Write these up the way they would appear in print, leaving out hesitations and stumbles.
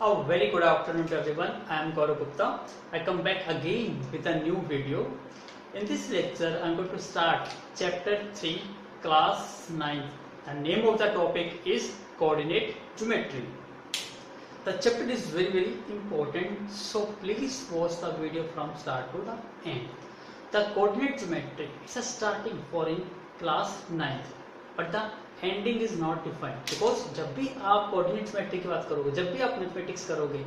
A very good afternoon to everyone. I am Gaurav Gupta. I come back again with a new video. In this lecture, I am going to start chapter 3, class 9. The name of the topic is coordinate geometry. The chapter is very important, so please watch the video from start to the end. The coordinate geometry is a starting for in class 9th, but the ending is not defined because जब भी आप coordinate geometry की बात करोगे, जब भी आप mathematics करोगे,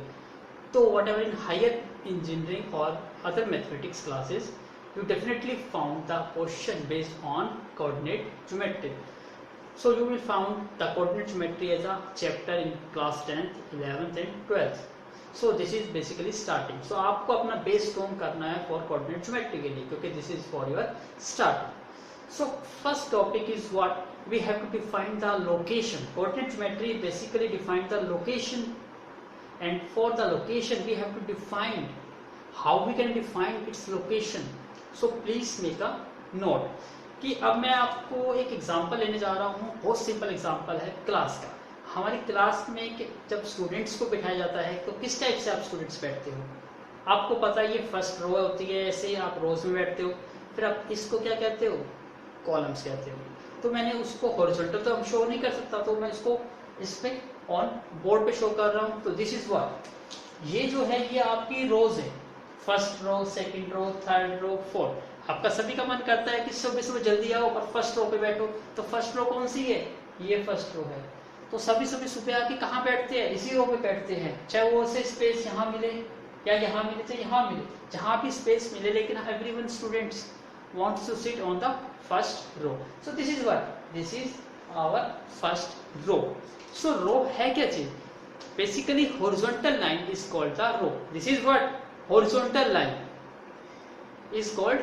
तो whatever in higher engineering और other mathematics classes you definitely found the question based on coordinate geometry. So you will found the coordinate geometry as a chapter in class 10th, 11th and 12th. So this is basically starting. So आपको अपना base strong करना है for coordinate geometry के लिए, क्योंकि this is for your starting. So first topic is what we have to define the location. Coordinate geometry basically defines the location, and for the location we have to define how we can define its location. So please make a note कि अब मैं आपको एक example लेने जा रहा हूँ. बहुत सिंपल एग्जांपल है क्लास का. हमारी क्लास में जब स्टूडेंट्स को बिठाया जाता है तो किस टाइप से आप स्टूडेंट्स बैठते हो? आपको पता है ये फर्स्ट रो होती है, ऐसे ही आप रोज में बैठते हो. फिर आप इसको क्या कहते हो? कॉलम्स कहते हो. तो मैंने उसको हॉरिजॉन्टल तो हम शो नहीं कर सकता, तो मैं इसको इस पे ऑन बोर्ड पे शो कर रहा हूँ. तो दिस इज व्हाट, ये जो है ये आपकी रोज है. First row, second row, third row, fourth. आपका सभी का मन करता है कि सुबह सुबह जल्दी आओ और फर्स्ट रो पे बैठो. तो फर्स्ट रो कौन सी है? ये फर्स्ट रो है. तो सभी सुबह आके कहाँ बैठते हैं? इसी रो पे बैठते हैं. चाहे वो से स्पेस यहाँ मिले या यहाँ मिले, चाहे यहाँ मिले, जहाँ भी स्पेस मिले, लेकिन everyone students wants to sit on the first row. So this is what? This is our first row. So row है क्या चीज? Basically horizontal line is called the row. This is what? Horizontal line is called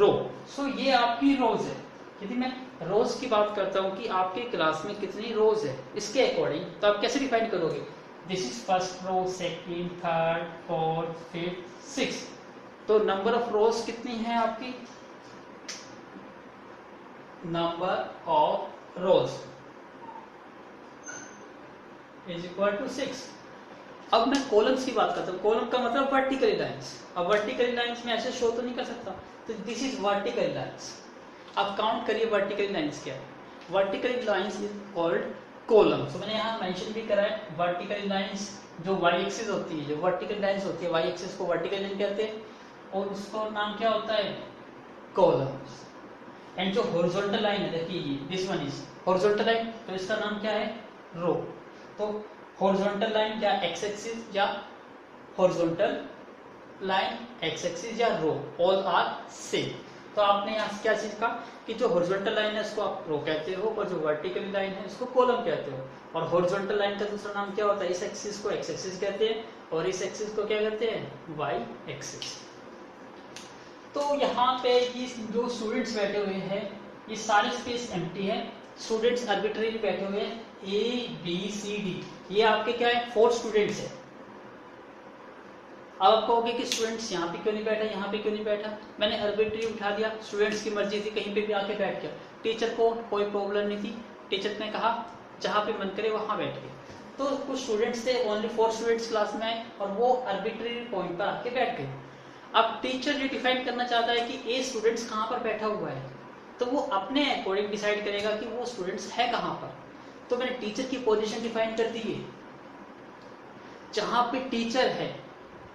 row. So ये आपकी rows है. यदि मैं रोज की बात करता हूँ कि आपके क्लास में कितनी रोज है, इसके अकॉर्डिंग तो आप कैसे डिफाइन करोगे? This is first row, second, third, fourth, fifth, sixth. तो नंबर ऑफ रोज कितनी है आपकी? Number of rows is equal to 6. अब मैं कॉलम्स की बात करता हूँ. कॉलम का मतलब वर्टिकली लाइंस. अब वर्टिकली लाइंस में ऐसे शो तो नहीं कर सकता, तो दिस इज वर्टिकली लाइंस. अब काउंट करिए वर्टिकली लाइंस क्या है. Vertically lines is called column. तो मैंने यहाँ मेंशन भी करा है. वर्टिकली लाइंस जो वाई एक्सिस होती है, जो वर्टिकल लाइंस होती है, वाई एक्सिस को वर्टिकल लाइन कहते हैं, और उसका नाम क्या होता है? कॉलम्स. एंड जो हॉरिजॉन्टल लाइन है, देखिए ये this one is horizontal line, तो इसका नाम क्या है? रो. तो हॉरिजॉन्टल लाइन या एक्स एक्सिस या हॉरिजॉन्टल लाइन, एक्स एक्सिस या रो, ऑल आर सेम. तो आपने यहाँ क्या सीखा कि जो हॉरिजॉन्टल लाइन है उसको आप रो कहते हो, और जो वर्टिकल लाइन है उसको कॉलम कहते हो. और हॉरिजॉन्टल लाइन का दूसरा नाम क्या होता है? इस एक्सिस को एक्स एक्सिस कहते हैं, और इस एक्सिस को क्या कहते हैं? Y axis. तो यहाँ पे ये जो स्टूडेंट्स बैठे हुए हैं, ये सारे स्पेस एम्प्टी है. स्टूडेंट्स आर्बिट्रेरी बैठे हुए हैं. ए बी सी डी, ये आपके क्या है? 4 स्टूडेंट्स है. अब आप कहोगे कि स्टूडेंट्स यहाँ पे क्यों नहीं बैठा, यहाँ पे क्यों नहीं बैठा? मैंने आर्बिट्रेरी उठा दिया. स्टूडेंट्स की मर्जी थी, कहीं पे भी आके बैठ गया. टीचर को कोई प्रॉब्लम नहीं थी. टीचर ने कहा जहाँ पे मन करे वहां बैठ गए. तो कुछ स्टूडेंट्स थे, ओनली 4 स्टूडेंट्स क्लास में आए और वो आर्बिट्रेरी पॉइंट पर आके बैठ गए. अब टीचर ये डिफाइन करना चाहता है कि ए स्टूडेंट्स कहाँ पर बैठा हुआ है, तो वो अपने अकॉर्डिंग डिसाइड करेगा कि वो स्टूडेंट्स है कहाँ पर. तो मैंने टीचर की पोजीशन डिफाइन कर दी है. जहां पे टीचर है,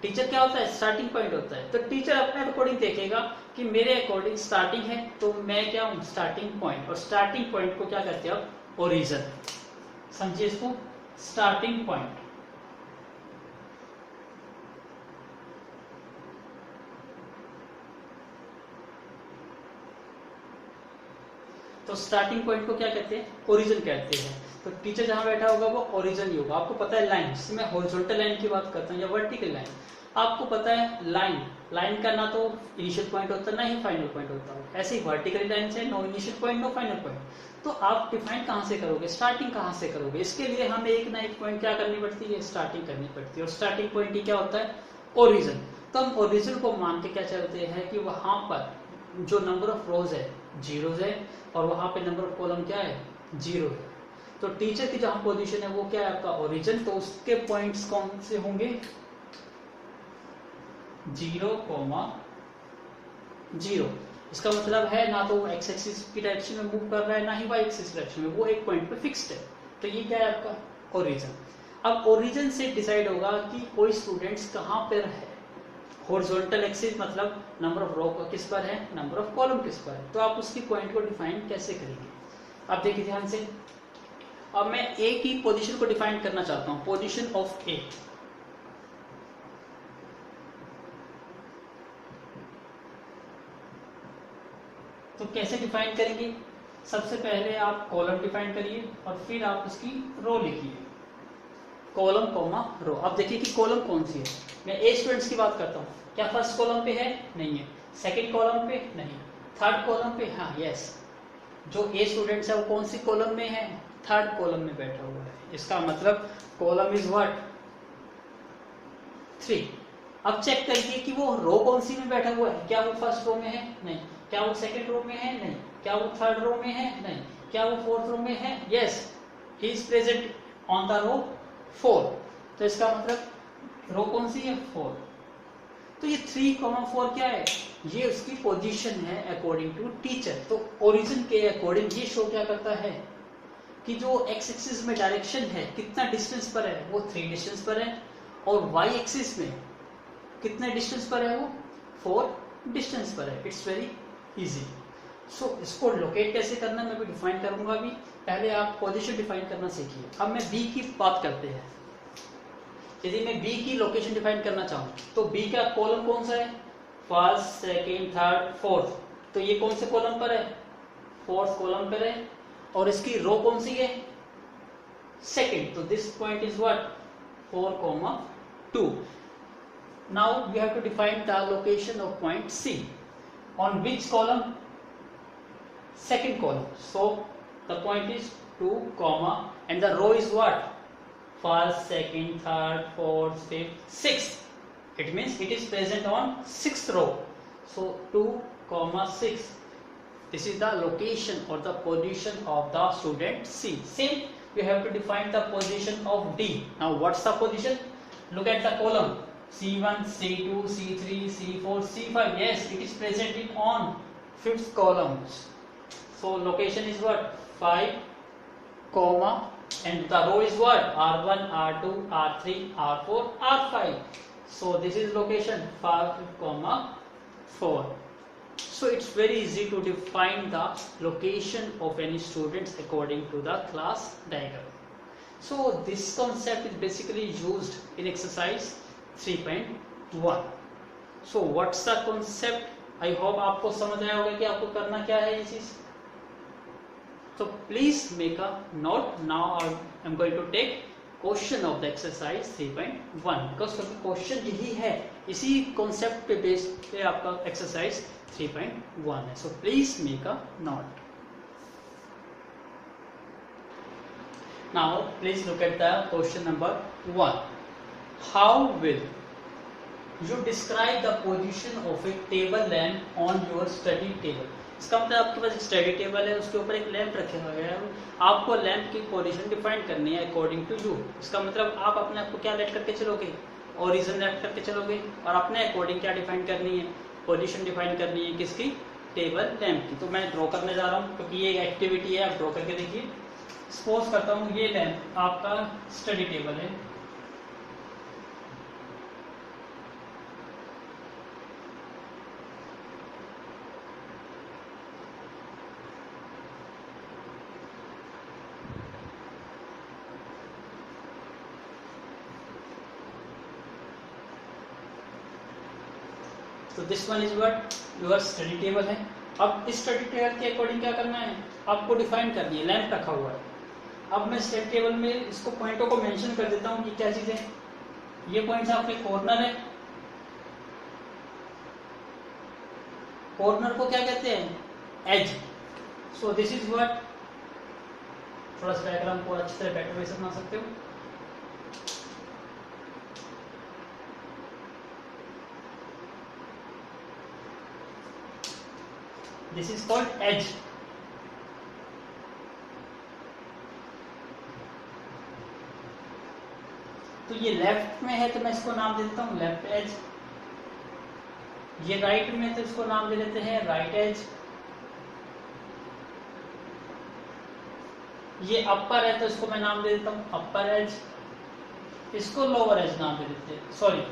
टीचर क्या होता है? स्टार्टिंग पॉइंट होता है. तो टीचर अपने अकॉर्डिंग देखेगा कि मेरे अकॉर्डिंग स्टार्टिंग है, तो मैं क्या हूँ? Starting point. और स्टार्टिंग पॉइंट को क्या कहते हैं? ओरिजिन. समझिए इसको, स्टार्टिंग पॉइंट. तो स्टार्टिंग पॉइंट को क्या कहते हैं? ओरिजिन कहते हैं. तो टीचर जहां बैठा होगा वो ओरिजिन ही होगा. आपको पता है लाइन, जिससे मैं हॉरिजॉन्टल लाइन की बात करता हूँ या वर्टिकल लाइन. आपको पता है लाइन का ना तो इनिशियल पॉइंट होता है ना ही फाइनल पॉइंट होता है. ऐसे ही वर्टिकल लाइन से no initial point no final point. तो आप डिफाइन कहाँ से करोगे? स्टार्टिंग कहाँ से करोगे? इसके लिए हमें एक ना एक पॉइंट क्या करनी पड़ती है? स्टार्टिंग करनी पड़ती है. और स्टार्टिंग पॉइंट ही क्या होता है? ओरिजिन. तो हम ओरिजिन को मान के क्या चलते हैं कि वहां पर जो नंबर ऑफ रोज है जीरोज है, और वहां पे नंबर ऑफ कॉलम क्या है? 0 है. तो टीचर की जहां पोजीशन है वो क्या है आपका ओरिजिन, तो उसके पॉइंट्स कौन से होंगे 0,0। इसका मतलब है ना तो वो एक्स एक्सिस की डायरेक्शन में मूव कर रहा है ना ही वाई एक्सिस डायरेक्शन में, वो एक पॉइंट पे फिक्स्ड है। तो ये क्या है आपका ओरिजिन। अब ओरिजिन से डिसाइड होगा कि कोई स्टूडेंट्स कहाँ पर है। हॉरिजॉन्टल एक्सिस मतलब नंबर ऑफ रो किस पर है, नंबर ऑफ कॉलम किस पर है, तो आप उसकी पॉइंट को डिफाइन कैसे करेंगे। अब देखिए ध्यान से, अब मैं ए की पोजीशन को डिफाइन करना चाहता हूं, पोजीशन ऑफ ए। तो कैसे डिफाइन करेंगे, सबसे पहले आप कॉलम डिफाइन करिए और फिर आप उसकी रो लिखिए, कॉलम कॉमा रो। अब देखिए कि कॉलम कौन सी है, मैं ए स्टूडेंट्स की बात करता हूँ, क्या फर्स्ट कॉलम पे है, नहीं है, सेकंड कॉलम पे नहीं, थर्ड कॉलम पे, हाँ यस, जो ए स्टूडेंट्स है वो कौन सी कॉलम में है, थर्ड कॉलम में बैठा हुआ है। इसका मतलब कॉलम इज व्हाट 3। अब चेक करिए कि वो रो कौन सी में बैठा हुआ है, क्या वो फर्स्ट रो में है, नहीं, क्या वो सेकंड रो में है, नहीं, क्या वो थर्ड रो में है, नहीं, क्या वो फोर्थ रो में है, yes, he is present on the row 4। तो इसका मतलब रो कौन सी है 4। तो ये 3,4 क्या है, ये उसकी पोजीशन है अकॉर्डिंग टू टीचर। तो ओरिजिन के अकॉर्डिंग ये शो क्या करता है कि जो एक्स एक्सिस में डायरेक्शन है कितना डिस्टेंस पर है, वो 3 डिस्टेंस पर है, और वाई एक्सिस में कितने डिस्टेंस पर है, वो 4 डिस्टेंस पर है। It's very easy. सो इसको लोकेट कैसे करना मैं भी डिफाइन करूंगा अभी, पहले आप पोजीशन डिफाइन करना सीखिए। अब मैं बी की बात करते हैं, यदि मैं बी की लोकेशन डिफाइन करना चाहूँ तो बी का कॉलम कौन सा है, फर्स्ट सेकेंड थर्ड फोर्थ, तो ये कौन से कॉलम पर है, फोर्थ कॉलम पर है, और इसकी रो कौन सी है, सेकेंड, तो this point is what 4,2। Now we have to define the location of point C. On which column? Second column. So the point is 2, and the row is what? First, second, third, fourth, fifth, sixth. It means it is present on 6th row. So 2, 6. This is the location or the position of the student C. Same, we have to define the position of D. Now what's the position? Look at the column. C1, C2, C3, C4, C5. Yes, it is present in on 5th columns. So location is what 5, and the row is what R1, R2, R3, R4, R5. So this is location 5, 4. So it's very easy to define the location of any students according to the class diagram. So this concept is basically used in exercise 3.1. So what's the concept? I hope आपको समझ आया होगा कि आपको करना क्या है ये चीज। So please make a note. Now I am going to take question of the exercise 3.1 because question यही है, इसी concept पे बेस पे आपका exercise 3.1 है। So please make a note. Now please look at the question number 1. How will you describe the position of a table lamp on your study table? इसका मतलब आपके पास एक स्टडी टेबल है, उसके ऊपर एक लैंप रखा हुआ है, आपको लैंप की पोजीशन डिफाइन करनी है अकॉर्डिंग टू यू। इसका मतलब आप अपने आप को क्या लेट करके चलोगे, ओरिजिन लेट करके चलोगे, और अपने अकॉर्डिंग क्या डिफाइन करनी है, पोजीशन डिफाइन करनी है किसकी, टेबल लैंप की। तो मैं ड्रॉ करने जा रहा हूँ क्योंकि ये एक्टिविटी है, आप ड्रॉ करके देखिए। सपोज करता हूँ ये लैंप आपका स्टडी टेबल है, तो this one is what your study table है। अब इस स्टडी टेबल के अकॉर्डिंग क्या करना है, आपको डिफाइन करनी है, लैंप रखा हुआ है। अब मैं स्टडी टेबल में इसको पॉइंटों को मेंशन कर देता हूँ कि क्या चीज है, ये पॉइंट्स आपके कॉर्नर है, कॉर्नर को क्या कहते हैं, edge. So this is what, थोड़ा सा डायग्राम को अच्छी तरह बेटर वे से बना सकते हो। This is called edge. ये लेफ्ट में है तो मैं इसको नाम दे देता हूँ लेफ्ट एज, ये राइट में है तो इसको नाम दे देते हैं राइट एज, ये अपर है तो इसको मैं नाम दे देता हूँ अपर एज, इसको लोअर एज नाम दे देते हैं, सॉरी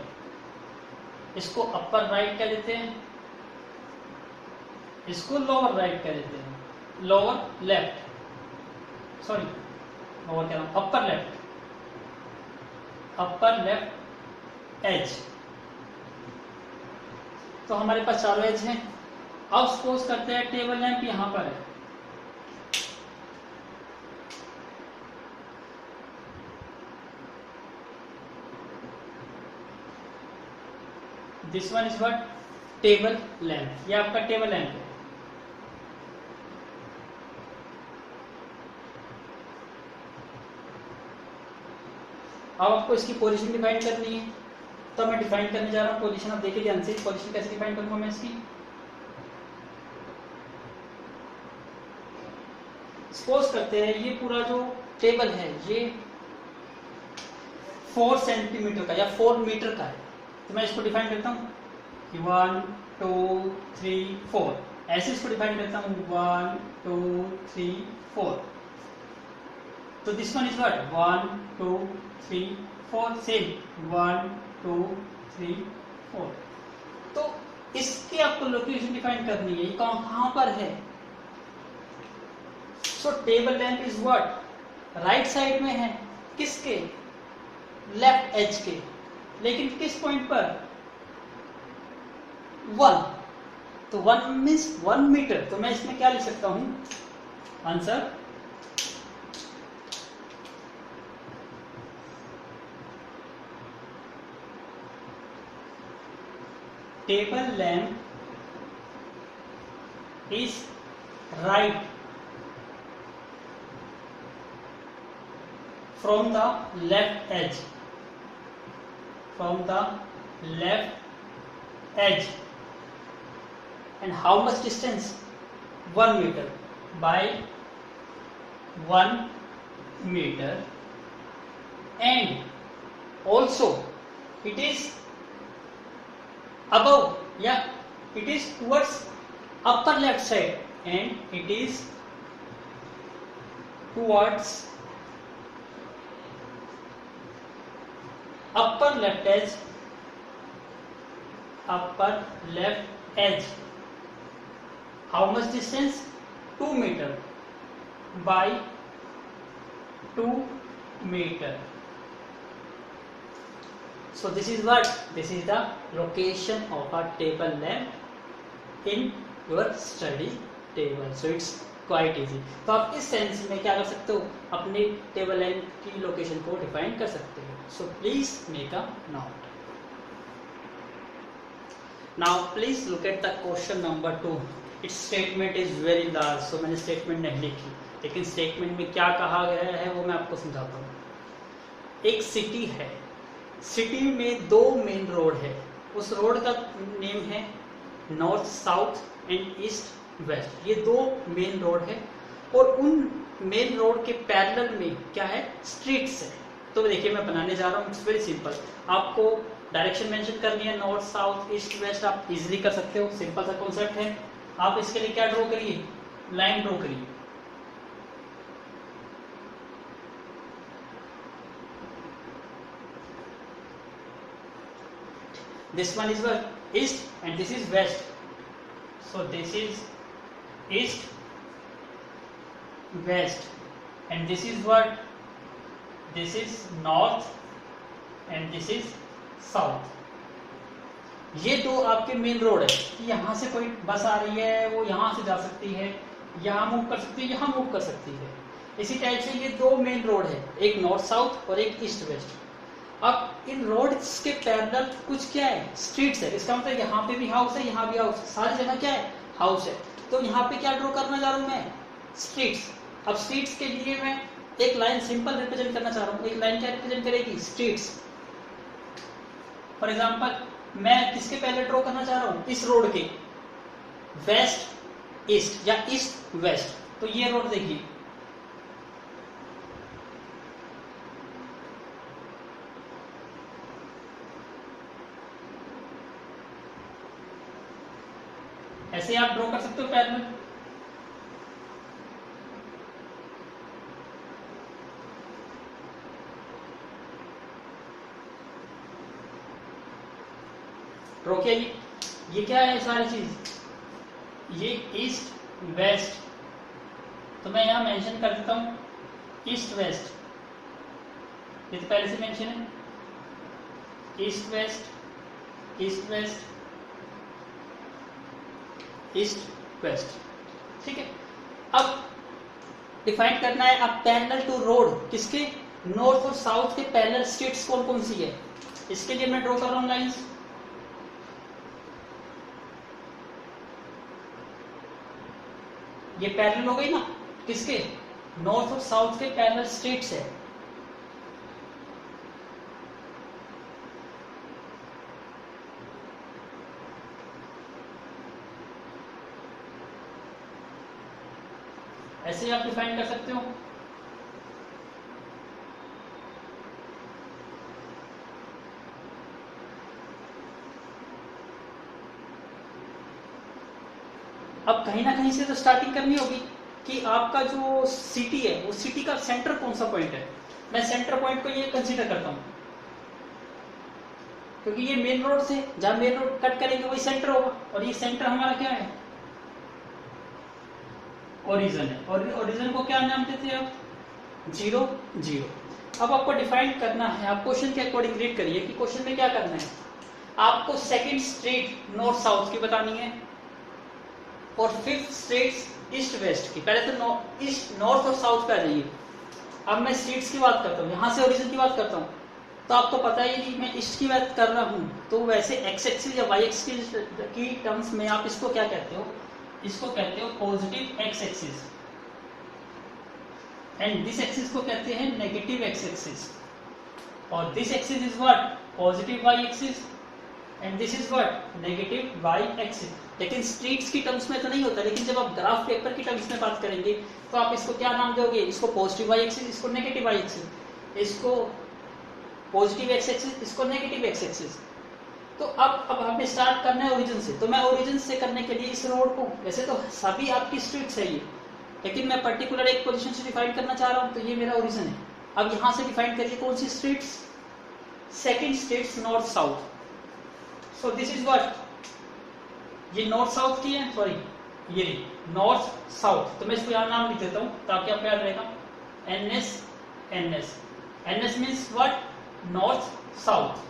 इसको अपर राइट कह देते हैं, इसको लोअर राइट कह देते हैं, लोअर लेफ्ट, सॉरी लोअर कह रहा हूं, अपर लेफ्ट एज। तो हमारे पास चारों एज हैं। अब सपोज करते हैं टेबल लैंप यहां पर है, this one is what table lamp, ये आपका टेबल लैंप है। अब आपको इसकी पोजीशन डिफाइन करनी है, तो मैं डिफाइन करने जा रहा हूं पोजीशन। आप देखिए ध्यान से पोजीशन कैसे डिफाइन करूंगा मैं इसकी। सपोज करते हैं ये पूरा जो टेबल है ये 4 सेंटीमीटर का या 4 मीटर का है, तो मैं इसको डिफाइन करता हूँ 1 2 3 4, ऐसे इसको डिफाइन करता हूँ 1 2 3 4। तो this one is what 1 2 3 4, same 1 2 3 4। तो इसकी आपको लोकेशन डिफाइन करनी है, ये कहां पर है। सो table lamp is what right side में है, किसके लेफ्ट एज के, लेकिन किस पॉइंट पर 1, तो 1 मीन्स 1 मीटर। तो मैं इसमें क्या लिख सकता हूं answer table lamp is right from the left edge, and how much distance 1 meter by 1 meter, and also it is above, yeah it is towards upper left side, and it is towards upper left edge, how much distance 2 meter by 2 meter. So this is what, this is the location of a table lamp in your study table. So it's quite easy. तो आप इस sense में क्या कर सकते हो, अपने table lamp की लोकेशन को डिफाइन कर सकते हो. So please make a note. Now please look at the question number 2. It's statement is very large, so मैंने स्टेटमेंट नहीं लिखी, लेकिन स्टेटमेंट में क्या कहा गया है वो मैं आपको समझाता हूँ. एक सिटी है, सिटी में 2 मेन रोड है. उस रोड का नेम है north south and east west. ये 2 मेन रोड है और उन मेन रोड के पैरेलल में क्या है, स्ट्रीट्स है. तो देखिए मैं बनाने जा रहा हूँ. It's very simple. आपको डायरेक्शन मेंशन करनी है, नॉर्थ साउथ ईस्ट वेस्ट आप इजीली कर सकते हो. सिंपल सा कॉन्सेप्ट है. आप इसके लिए क्या ड्रॉ करिए, लाइन ड्रॉ करिए. This one is what, east, and this is west. So this is east, west, and this is what, this is north, and this is south. ये 2 आपके मेन रोड है कि यहाँ से कोई बस आ रही है वो यहाँ से जा सकती है, यहाँ मूव कर सकती है, यहाँ मूव कर सकती है. इसी टाइप से ये 2 मेन रोड है, एक नॉर्थ साउथ और एक ईस्ट वेस्ट. अब इन रोड्स के पैरेलल कुछ क्या है, स्ट्रीट्स है. इसका मतलब यहाँ पे भी हाउस है, यहाँ भी हाउस है, सारी जगह क्या है, हाउस है. तो यहाँ पे क्या ड्रॉ करना चाह रहा हूँ मैं, स्ट्रीट्स. अब स्ट्रीट्स के लिए मैं एक लाइन सिंपल रिप्रेजेंट करना चाह रहा हूँ. एक लाइन क्या रिप्रेजेंट करेगी, स्ट्रीट्स. फॉर एग्जाम्पल मैं किसके पहले ड्रॉ करना चाह रहा हूँ, इस रोड के वेस्ट ईस्ट या ईस्ट वेस्ट. तो ये रोड देखिए, ऐसे आप ड्रॉ कर सकते हो पैरेलल। ड्रॉ किया। ये क्या है सारी चीज, ये ईस्ट वेस्ट, तो मैं यहां मेंशन कर देता हूं ईस्ट वेस्ट, ये तो पहले से मेंशन है, east west east west east west. ठीक है, अब डिफाइन करना है अब पैरेलल टू रोड किसके, नॉर्थ और साउथ के पैरेलल स्ट्रीट्स कौन कौन सी है। इसके लिए मैं ड्रॉ कर रहा हूं लाइंस। ये पैरेलल हो गई ना किसके, नॉर्थ और साउथ के पैरेलल स्ट्रीट्स है। ऐसे आप डिफाइन कर सकते हो। अब कहीं ना कहीं से तो स्टार्टिंग करनी होगी कि आपका जो सिटी है वो सिटी का सेंटर कौन सा पॉइंट है। मैं सेंटर पॉइंट को ये कंसीडर करता हूं क्योंकि ये मेन रोड से जहां मेन रोड कट करेंगे वही सेंटर होगा, और ये सेंटर हमारा क्या है, ओरिजिन है। और ओरिजिन को क्या नाम देते हैं आप, 0 0। अब आपको डिफाइन करना है, आप क्वेश्चन के अकॉर्डिंग रीड करिए कि क्वेश्चन में क्या करना है। आपको सेकंड स्ट्रीट नॉर्थ साउथ की बतानी है और फिफ्थ स्ट्रीट ईस्ट वेस्ट की। पहले तो ईस्ट नॉर्थ और साउथ पे आ जाइए। अब मैं स्ट्रीट्स की बात करता हूँ, यहां से ओरिजिन की बात करता हूँ, तो आपको पता है कि मैं ईस्ट की बात कर रहा हूं, तो वैसे एक्स एक्सिस या वाई एक्सिस की टर्म्स में आप इसको क्या कहते हो, इसको कहते हो positive X axis, and this axis को कहते हैं नेगेटिव एक्स एक्सिस, और this axis is what, positive Y axis, and this is what, negative Y axis. लेकिन स्ट्रीट्स की टर्म्स में तो नहीं होता, लेकिन जब आप ग्राफ पेपर की टर्म्स में बात करेंगे तो आप इसको क्या नाम दोगे, इसको पॉजिटिव वाई एक्सिस, इसको नेगेटिव वाई एक्सिस, इसको पॉजिटिव एक्स एक्सिस, इसको नेगेटिव एक्स एक्सिस। तो अब हमें स्टार्ट करना है ओरिजिन से, तो मैं ओरिजिन से करने के लिए इस रोड को, वैसे तो सभी आपकी स्ट्रीट्स है ये, लेकिन मैं पर्टिकुलर एक पोजीशन से डिफाइन करना चाह रहा हूं, तो ये मेरा ओरिजिन है। अब यहां से डिफाइन करिए कौन सी streets, second streets north south. So this is what, ये नॉर्थ साउथ की है, सॉरी ये नॉर्थ साउथ, तो मैं इसको यहां नाम लिख देता हूं ताकि आपको याद रहेगा, NS NS. NS means what, north south.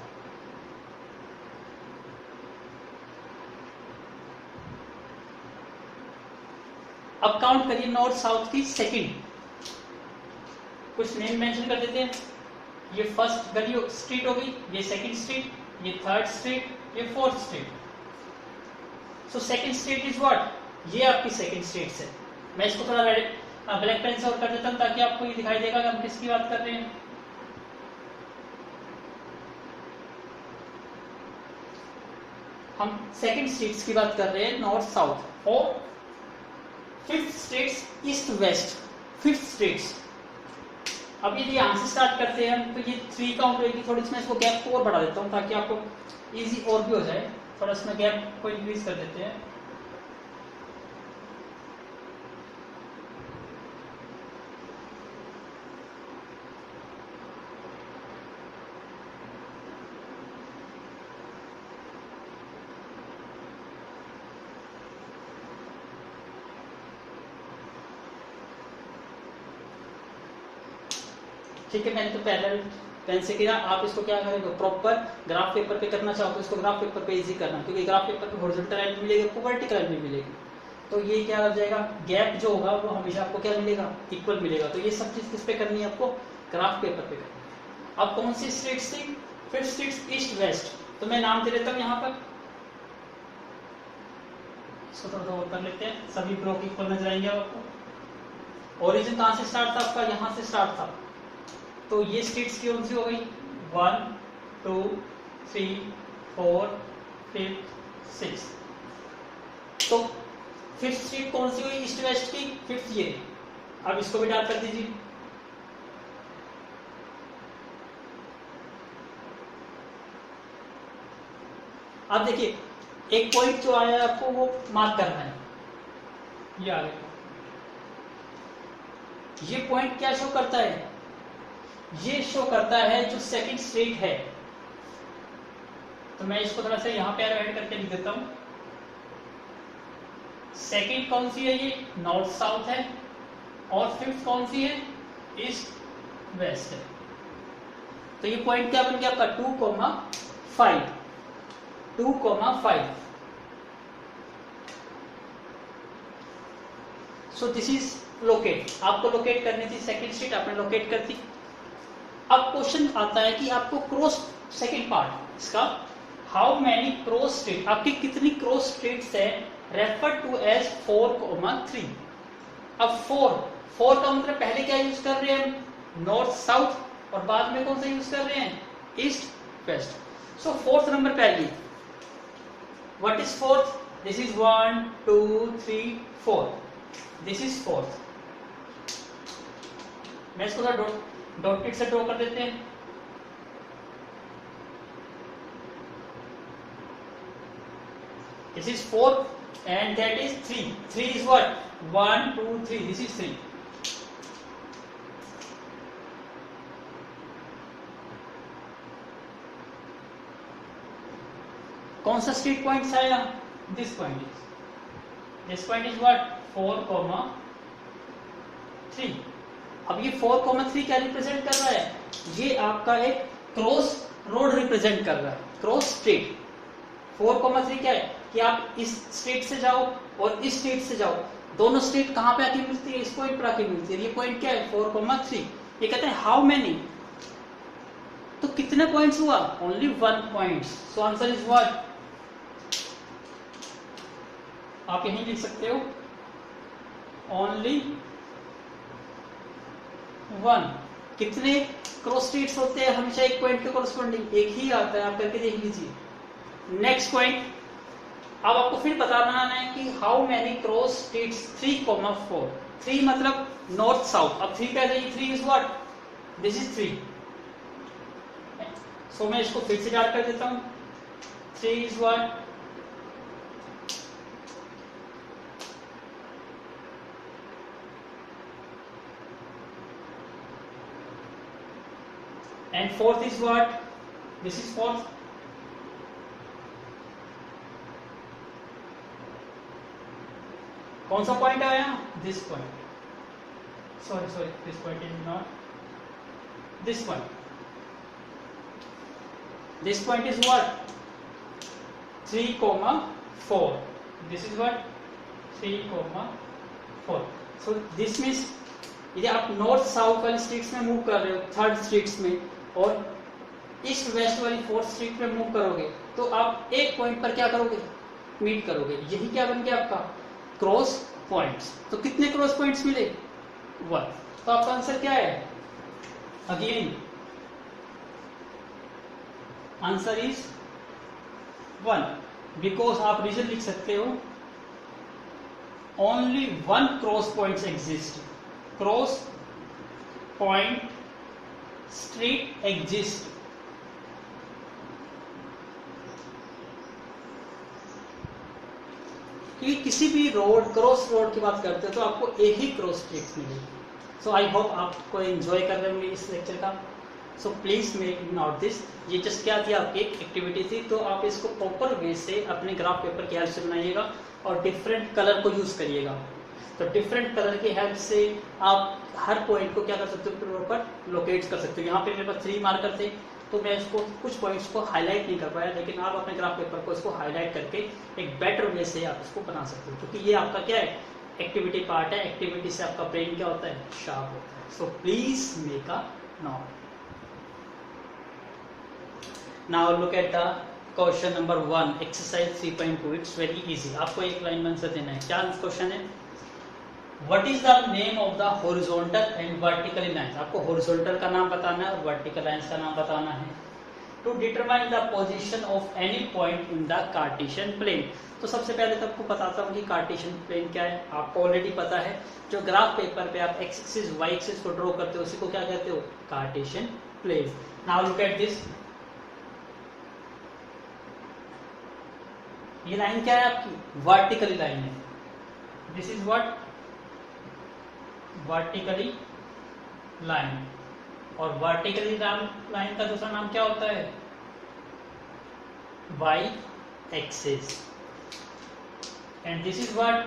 अब काउंट करिए नॉर्थ साउथ की सेकंड, कुछ नेम मेंशन कर देते हैं। ये फर्स्ट गली स्ट्रीट हो गई, ये सेकंड स्ट्रीट, ये थर्ड स्ट्रीट, ये fourth street. So second street is what, ये आपकी सेकंड स्ट्रीट है। मैं इसको थोड़ा ब्लैक पेन से और कर देता हूं ताकि आपको ये दिखाई देगा कि हम किसकी बात कर रहे हैं। हम सेकंड स्ट्रीट्स की बात कर रहे हैं, नॉर्थ साउथ। और fifth streets east west, fifth streets. अब यदि यहां से स्टार्ट करते हैं तो ये 3 काउंट होगी। थोड़ी इसमें इसको गैप को और बढ़ा देता हूं ताकि आपको इजी और भी हो जाए, थोड़ा इसमें गैप को इंक्रीज कर देते हैं। ठीक है, मैंने तो पैरेलल पेन से किया, आप इसको क्या करेंगे, प्रॉपर ग्राफ पेपर पे करना चाहो तो इसको ग्राफ पेपर पे इजी करना, क्योंकि ग्राफ पेपर पे हॉरिजॉन्टल लाइन मिलेगी, आपको वर्टिकल लाइन भी मिलेगी। तो ये क्या हो जाएगा, गैप जो होगा वो हमेशा आपको क्या मिलेगा, इक्वल मिलेगा। तो ये सब चीज किस पे करनी है आपको, ग्राफ पेपर पे करनी। अब कौन सी स्ट्रीट्स थी, फिर स्ट्रीट्स ईस्ट वेस्ट, तो मैं नाम दे देता हूँ यहाँ पर, इसको थोड़ा और कर लेते हैं, सभी ब्लॉक इक्वल नजर आएंगे आपको। ओरिजिन कहाँ से स्टार्ट था आपका, यहाँ से स्टार्ट था, तो ये स्ट्रीट्स की कौन सी हो गई, 1 2 3 4 5 6। तो फिफ्थ स्ट्रीट कौन सी हुई ईस्ट वेस्ट की, फिफ्थ ये। अब इसको भी डार्क कर दीजिए। अब देखिए एक पॉइंट जो आया आपको वो मार्क करना है। ये आ गया। ये पॉइंट क्या शो करता है? ये शो करता है जो सेकंड स्टेट है। तो मैं इसको थोड़ा सा यहाँ पे ऐड करके लिख देता हूं। सेकंड कौन सी है? ये नॉर्थ साउथ है। और फिफ्थ कौन सी है? ईस्ट वेस्ट है। तो ये पॉइंट क्या बन गया आपका? 2,5 2,5। सो दिस इज लोकेट। आपको लोकेट करनी थी सेकंड स्टेट, आपने लोकेट कर दी। अब क्वेश्चन आता है कि आपको क्रॉस, सेकंड पार्ट इसका, हाउ मैनी क्रॉस स्टेट, आपकी कितनी क्रॉस स्टेट्स है, रेफर टू एज 4,3। अब 4 का मतलब पहले क्या यूज कर रहे हैं? नॉर्थ साउथ, और बाद में कौन सा यूज कर रहे हैं? East west. So fourth number पे आइए। What is fourth? This is 1 2 3 4। This is fourth. मैं इसको डॉटेड से ड्रॉ कर देते हैं। This is 4 and that is 3. 3 is what? 1 2 3. This is 3. कौन सा स्ट्रीट पॉइंट आया? This point is, this point is what? 4,3। अब ये 4,3 क्या रिप्रेजेंट कर रहा है? ये आपका एक क्रॉस रोड रिप्रेजेंट कर रहा है, क्रॉस स्ट्रीट। 4,3 क्या है कि आप इस स्ट्रीट से जाओ और इस स्ट्रीट से जाओ, दोनों स्ट्रीट कहां पे आके मिलती है? इस पॉइंट पर आके मिलती है। ये पॉइंट क्या है? 4,3। ये कहते हैं हाउ मैनी, तो कितने पॉइंट्स हुआ? Only 1 point. So answer is what? आप यहीं लिख सकते हो, ओनली 1। कितने क्रॉस स्ट्रीट्स होते हैं? हमेशा एक पॉइंट के कॉरस्पॉन्डिंग एक ही आता है। आप करके देख लीजिए। नेक्स्ट पॉइंट, अब आपको फिर बताना है कि हाउ मैनी क्रॉस स्ट्रीट्स? 3,4। 3 मतलब नॉर्थ साउथ। अब 3 क्या है? 3 इज व्हाट? This is 3। सो मैं इसको फिर से याद कर देता हूं। 3 is what? and fourth is what? This is fourth. कौन सा पॉइंट आया? This point. Sorry, this point is not this point. This point is what? 3,4। This is what? 3,4। So this means यदि आप नॉर्थ साउथ वाली streets में move कर रहे हो, थर्ड स्ट्रीट्स में, और ईस्ट वेस्ट वाली फोर्थ स्ट्रीट में मूव करोगे, तो आप एक पॉइंट पर क्या करोगे? मीट करोगे। यही क्या बन गया आपका? Cross points. तो कितने क्रॉस पॉइंट्स मिले? 1। तो आपका आंसर क्या है? अगेन आंसर इज 1, बिकॉज आप रीजन लिख सकते हो, only 1 cross points exist. Cross point street exist. कि किसी भी रोड, क्रॉस रोड की बात करते हो तो आपको एक ही क्रॉस स्ट्रीट मिलेगी। सो आई होप आपको एंजॉय कर रहे होंगे इस लेक्चर का। सो प्लीज मेक नोट दिस। ये जस्ट क्या थी? आपकी एक एक्टिविटी थी। तो आप इसको प्रॉपर वे से अपने ग्राफ पेपर की हेल्प से बनाइएगा और डिफरेंट कलर को यूज करिएगा। तो डिफरेंट कलर की हेल्प से आप हर पॉइंट को क्या कर सकते हो? प्रॉपर लोकेट कर सकते हो। यहाँ पे मेरे पास 3 मार्कर थे, तो मैं इसको कुछ पॉइंट्स को हाईलाइट नहीं कर पाया, लेकिन आप अपने ग्राफ पेपर को इसको हाईलाइट करके एक बेटर वे से आप इसको बना सकते हो, क्योंकि ये आपका क्या है? एक्टिविटी पार्ट है। एक्टिविटी से आपका ब्रेन क्या होता है? शार्प होता है। सो please make a note. Now look at the question number 1, exercise 3.2। It's very easy. आपको एक लाइन में आंसर देना है। क्या क्वेश्चन है? What is the name of the horizontal and vertical lines? आपको horizontal का नाम बताना है और vertical lines का नाम बताना है। To determine the position of any point in the Cartesian plane। तो सबसे पहले तो आपको बताता हूँ कि Cartesian plane क्या है। आपको ऑलरेडी पता है, जो ग्राफ पेपर पे आप x एक्सिस y एक्सिस को ड्रॉ करते हो उसी को क्या कहते हो? Cartesian plane। Now look at this। ये लाइन क्या है आपकी? वर्टिकली लाइन है। This is what? Vertically line. और वर्टिकली लाइन का दूसरा नाम क्या होता है? Y axis. And this is what?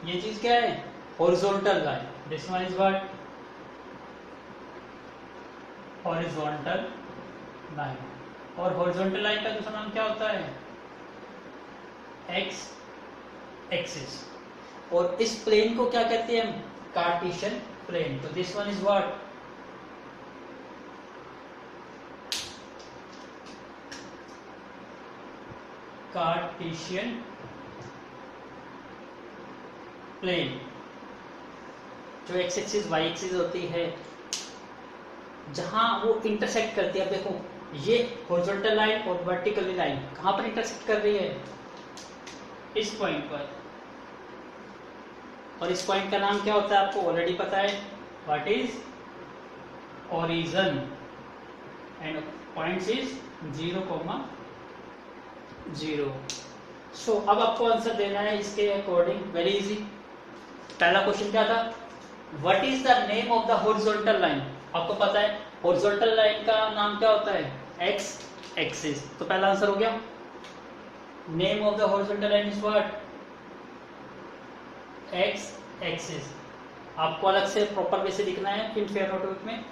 ये चीज क्या है? Horizontal line. This one is what? Horizontal line. और हॉरिजॉन्टल लाइन का दूसरा नाम क्या होता है? X axis. और इस प्लेन को क्या कहते हैं हम? Cartesian plane. तो this one is what? Cartesian plane. जो एक्स एक्सिस वाई एक्सिस होती है, जहां वो इंटरसेक्ट करती है। अब देखो, ये हॉरिजॉन्टल लाइन और वर्टिकल लाइन कहां पर इंटरसेक्ट कर रही है? इस पॉइंट पर। और इस पॉइंट का नाम क्या होता है? आपको ऑलरेडी पता है। What is? Origin. And points is 0,0। सो अब आपको आंसर देना है इसके अकॉर्डिंग। Very easy. पहला क्वेश्चन क्या था? What is the name of the horizontal line? आपको पता है हॉरिजॉन्टल लाइन का नाम क्या होता है? X axis. तो पहला आंसर हो गया। Name of the horizontal line is what? X axis. आपको अलग से प्रॉपर वे से लिखना है इन फेयर नोटबुक में।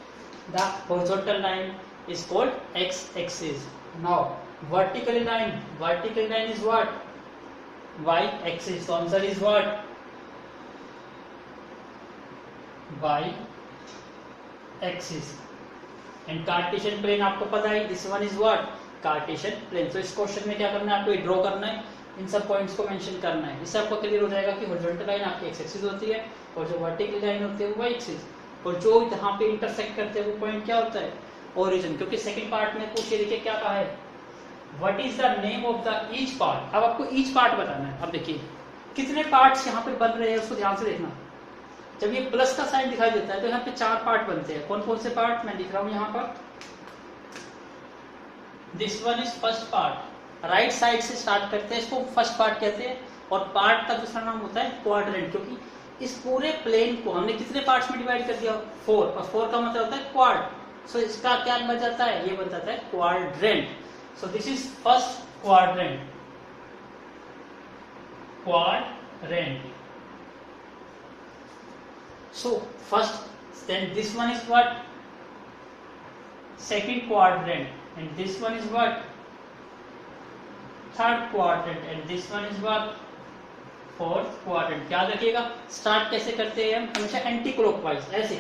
The horizontal line is called X axis. Now vertical line is what? Y axis. तो answer is what? Y axis. And Cartesian plane आपको पता है, this one is what? Cartesian plane. तो इस question में क्या करना है? आपको ड्रॉ करना है, इन सब पॉइंट्स को मेंशन करना है। इससे आपको क्लियर हो जाएगा कि हॉरिजॉन्टल लाइन आपकी एक्स एक्सिस होती है और जो वर्टिकल लाइन होती है वो वाई एक्सिस। और जो यहाँ पे इंटरसेक्ट करते हैं वो पॉइंट क्या होता है? ओरिजिन। क्योंकि सेकंड पार्ट में पूछिए, देखिए क्या कहा है? What is the name of the each part. अब आपको ईच पार्ट बताना है। अब देखिए कितने पार्ट्स यहाँ पे बन रहे हैं, उसको ध्यान से देखना। जब ये प्लस का साइन दिखाई देता है तो यहाँ पे 4 पार्ट बनते हैं। कौन कौन से पार्ट? मैं लिख रहा हूं यहाँ पर। This one is first part. Right side से स्टार्ट करते हैं, इसको फर्स्ट पार्ट कहते हैं। और पार्ट का दूसरा नाम होता है क्वाड्रेंट, क्योंकि इस पूरे प्लेन को हमने कितने पार्ट्स में डिवाइड कर दिया? 4। और 4 का मतलब होता है क्वाड। सो इसका क्या बन जाता है? ये बन जाता है quadrant. So this is first quadrant. Quadrant. So first, then this one is what? Second quadrant. And this one is what? Third quadrant. And this one is what? Fourth quadrant. याद रखिएगा स्टार्ट कैसे करते हैं हम? हमेशा anti clockwise, ऐसे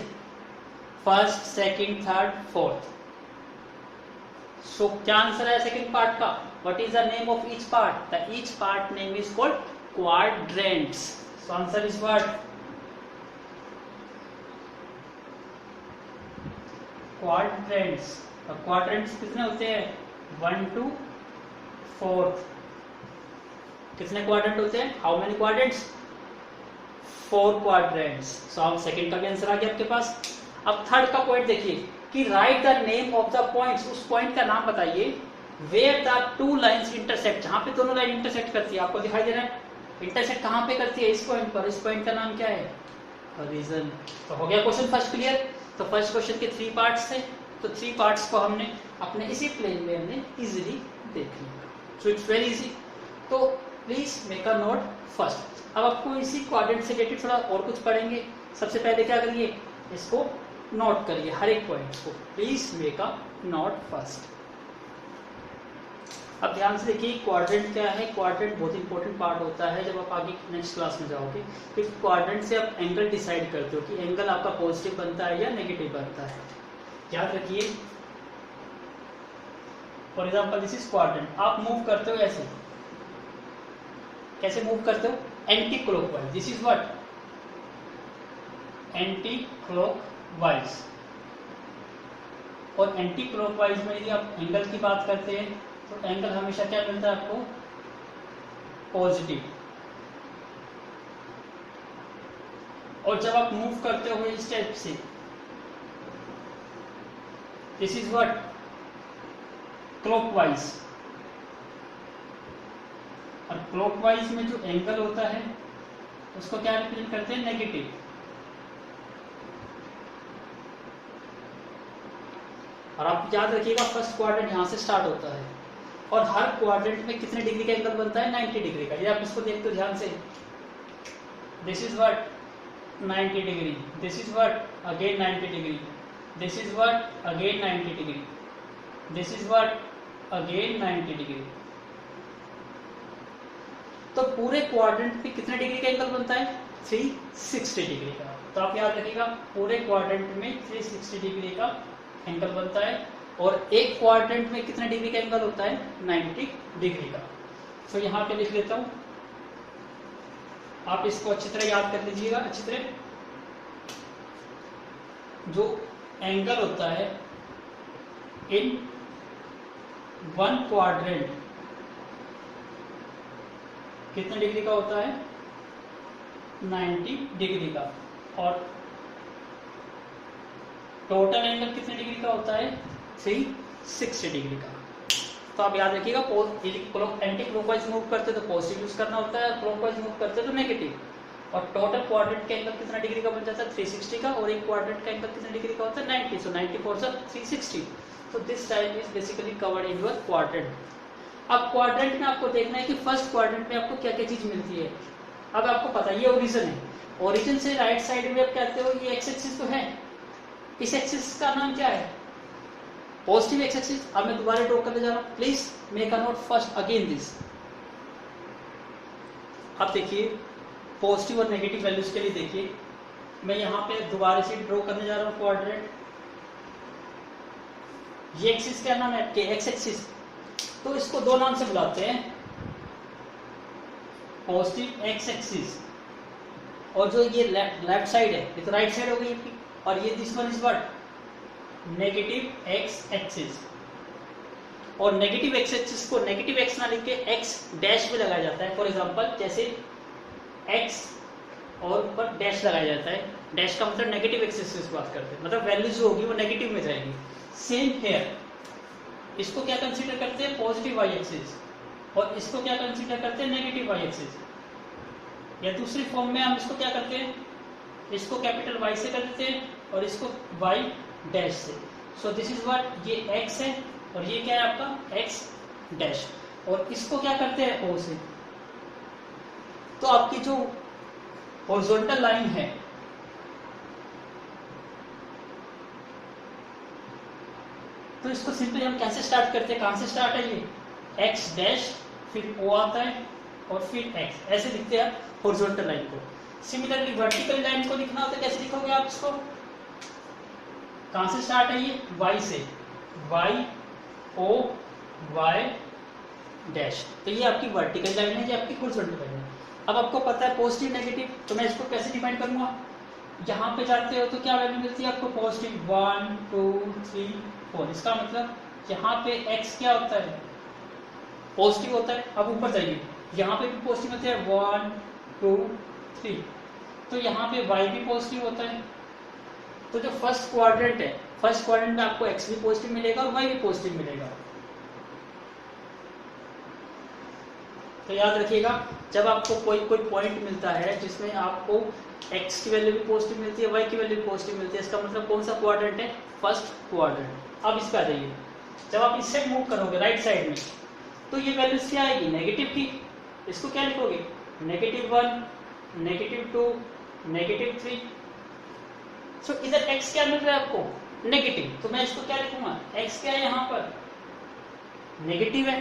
first, second, third, fourth. सो क्या answer है सेकंड पार्ट का? What is the name of each part? The each part name is called quadrants. So answer is what? Quadrants. Quadrants कितने होते हैं? 1 to 4। कितने क्वाड्रेंट होते हैं? How many quadrants? 4 क्वाड्रेंट्स। सो अब सेकंड का भी आंसर आ गया आपके पास। अब थर्ड का पॉइंट देखिए कि right the name of the points. उस पॉइंट का नाम बताइए वेयर द 2 लाइंस इंटरसेक्ट। जहां पे दोनों लाइन इंटरसेक्ट करती है, आपको दिखाई दे रहा है इंटरसेक्ट कहां पे करती है? इस पॉइंट पर। इस पॉइंट का नाम क्या है? ओरिजिन। तो हो गया क्वेश्चन फर्स्ट क्लियर। तो फर्स्ट क्वेश्चन के 3 पार्ट्स थे, तो 3 पार्ट्स को हमने अपने इसी प्लेन में हमने इजीली देख लिया। So it's very easy. तो please make a note first. अब आपको इसी क्वाड्रेंट से रिलेटेड थोड़ा और कुछ पढ़ेंगे। सबसे पहले क्या करिए? इसको नोट करिए, हर एक पॉइंट को please make a note first. अब ध्यान से देखिए क्वाड्रेंट क्या है। क्वाड्रेंट बहुत इंपॉर्टेंट पार्ट होता है जब आप आगे नेक्स्ट क्लास में जाओगे, क्योंकि क्वाड्रेंट से आप एंगल डिसाइड करते हो कि एंगल आपका पॉजिटिव बनता है या नेगेटिव बनता है। याद रखिए for example this is quadrant. आप मूव करते हो ऐसे, कैसे मूव करते हो? Anti clockwise. This is what? Anti clockwise. और एंटी क्लॉकवाइज में यदि आप एंगल की बात करते हैं तो एंगल हमेशा क्या मिलता है आपको? पॉजिटिव। और जब आप मूव करते हो इस टाइप से, दिस इज व्हाट? क्लॉकवाइज, और क्लॉकवाइज में जो एंगल होता है उसको क्या रिप्रेजेंट करते हैं, नेगेटिव। और आप याद रखिएगा फर्स्ट क्वाड्रेंट यहाँ से स्टार्ट होता है और हर क्वाड्रेंट में कितने डिग्री का एंगल बनता है, 90 डिग्री का। ये आप इसको देखते हो ध्यान से, this is what 90 degree, this is what again 90 degree, this is what again 90 degree, this is what again 90 degree. तो पूरे क्वाड्रेंट पे कितने डिग्री का एंगल बनता है, 360 डिग्री का। तो आप याद रखिएगा पूरे क्वाड्रेंट में 360 डिग्री का एंगल बनता है और एक क्वाड्रेंट में कितने डिग्री का एंगल होता है, 90 डिग्री का। तो यहाँ पे लिख लेता हूं, आप इसको अच्छी तरह याद कर लीजिएगा। अच्छी तरह जो एंगल होता है इन वन क्वाड्रेंट कितने डिग्री का होता है, 90 डिग्री का, और टोटल एंगल कितने डिग्री का होता है, 360 डिग्री का। तो आप याद रखिएगा एंटी क्लॉकवाइज मूव करते तो पॉजिटिव यूज करना होता है, क्लॉकवाइज मूव करते तो नेगेटिव। और टोटल क्वाड्रेंट का एंगल कितना डिग्री का बन जाता है, 360 का, और एक क्वाड्रेंट का एंगल कितने डिग्री का होता है, 90। सो 90 4 360। तो this type is basically covered in your quadrant. अब क्वाड्रेंट में आपको देखना है कि फर्स्ट क्वाड्रेंट में आपको क्या क्या चीज मिलती है। अब आपको पता है ये ओरिजिन है, ओरिजिन से राइट साइड में आप कहते हो ये एक्स एक्सिस तो है, इस एक्सिस का नाम क्या है, पॉजिटिव एक्स एक्सिस। अब मैं दोबारा ड्रॉ करने जा रहा हूं, please make a note first again this. अब देखिए पॉजिटिव और नेगेटिव वैल्यूज के लिए देखिए, मैं यहाँ पे दोबारा से ड्रॉ करने जा रहा हूँ क्वाड्रेंट। ये एक्सिस क्या नाम है आपके, एक्स एक्सिस। तो इसको दो नाम से बुलाते हैं, पॉजिटिव एक्स एक्सिस, और जो ये लेफ्ट साइड है ये तो राइट साइड हो गई, और ये this one is what, negative X axis. और नेगेटिव एक्स एक्सिस को नेगेटिव एक्स ना लिख के एक्स डैश में लगाया जाता है। फॉर एग्जांपल जैसे एक्स और ऊपर डैश लगाया जाता है, डैश का मतलब नेगेटिव एक्सिस की बात करते हैं, मतलब वैल्यू जो होगी वो नेगेटिव में जाएगी। सेम हेयर, इसको क्या कंसीडर करते हैं, पॉजिटिव वाई एक्सिस, और इसको क्या कंसीडर करते हैं, नेगेटिव वाई एक्सिस। या दूसरी फॉर्म में हम इसको क्या करते हैं, इसको कैपिटल वाई से कर देते हैं और इसको वाई डैश से। सो दिस इज व्हाट, ये एक्स है और ये क्या है आपका एक्स डैश, और इसको क्या करते हैं ओ से। तो आपकी जो हॉरिजॉन्टल लाइन है तो इसको सिंपली हम कैसे स्टार्ट करते हैं, कहां से स्टार्ट है, ये एक्स डैश, फिर ओ आता है और फिर एक्स, ऐसे लिखते हैं हॉरिजॉन्टल लाइन को। सिमिलरली वर्टिकल लाइन को लिखना होता है, कैसे लिखोगे आप इसको, कहां से स्टार्ट है ये, वाई से, वाई ओ वाई डैश। तो ये आपकी वर्टिकल लाइन है, ये आपकी हॉरिजॉन्टल लाइन है। अब आपको पता है पॉजिटिव नेगेटिव, तो मैं इसको कैसे डिफाइन करूंगा, यहाँ पे जाते हो तो क्या वैल्यू मिलती है आपको, पॉजिटिव 1 2 3 4। इसका मतलब यहाँ पे x क्या होता है, पॉजिटिव होता है। अब ऊपर जाइए, यहाँ पे भी पॉजिटिव होता है 1 2 3, तो यहाँ पे y भी पॉजिटिव होता है। तो जो फर्स्ट क्वाड्रेंट है, फर्स्ट क्वाड्रेंट में आपको x भी पॉजिटिव मिलेगा और y भी पॉजिटिव मिलेगा। तो याद रखिएगा जब आपको कोई पॉइंट मिलता है जिसमें आपको x की वैल्यू भी पॉजिटिव मिलती है, y की वैल्यू भी पॉजिटिव मिलती है, इसका मतलब कौन सा क्वाड्रेंट है, फर्स्ट क्वाड्रेंट। अब इस पे आ जाइए, जब आप इस साइड मूव करोगे राइट साइड में तो ये वैल्यूज क्या आएगी, नेगेटिव की। इसको क्या लिखोगे, -1 -2 -3। सो इधर x क्या मिल रहा है आपको, नेगेटिव, तो मैं इसको क्या लिखूंगा, x क्या है यहाँ पर, नेगेटिव है।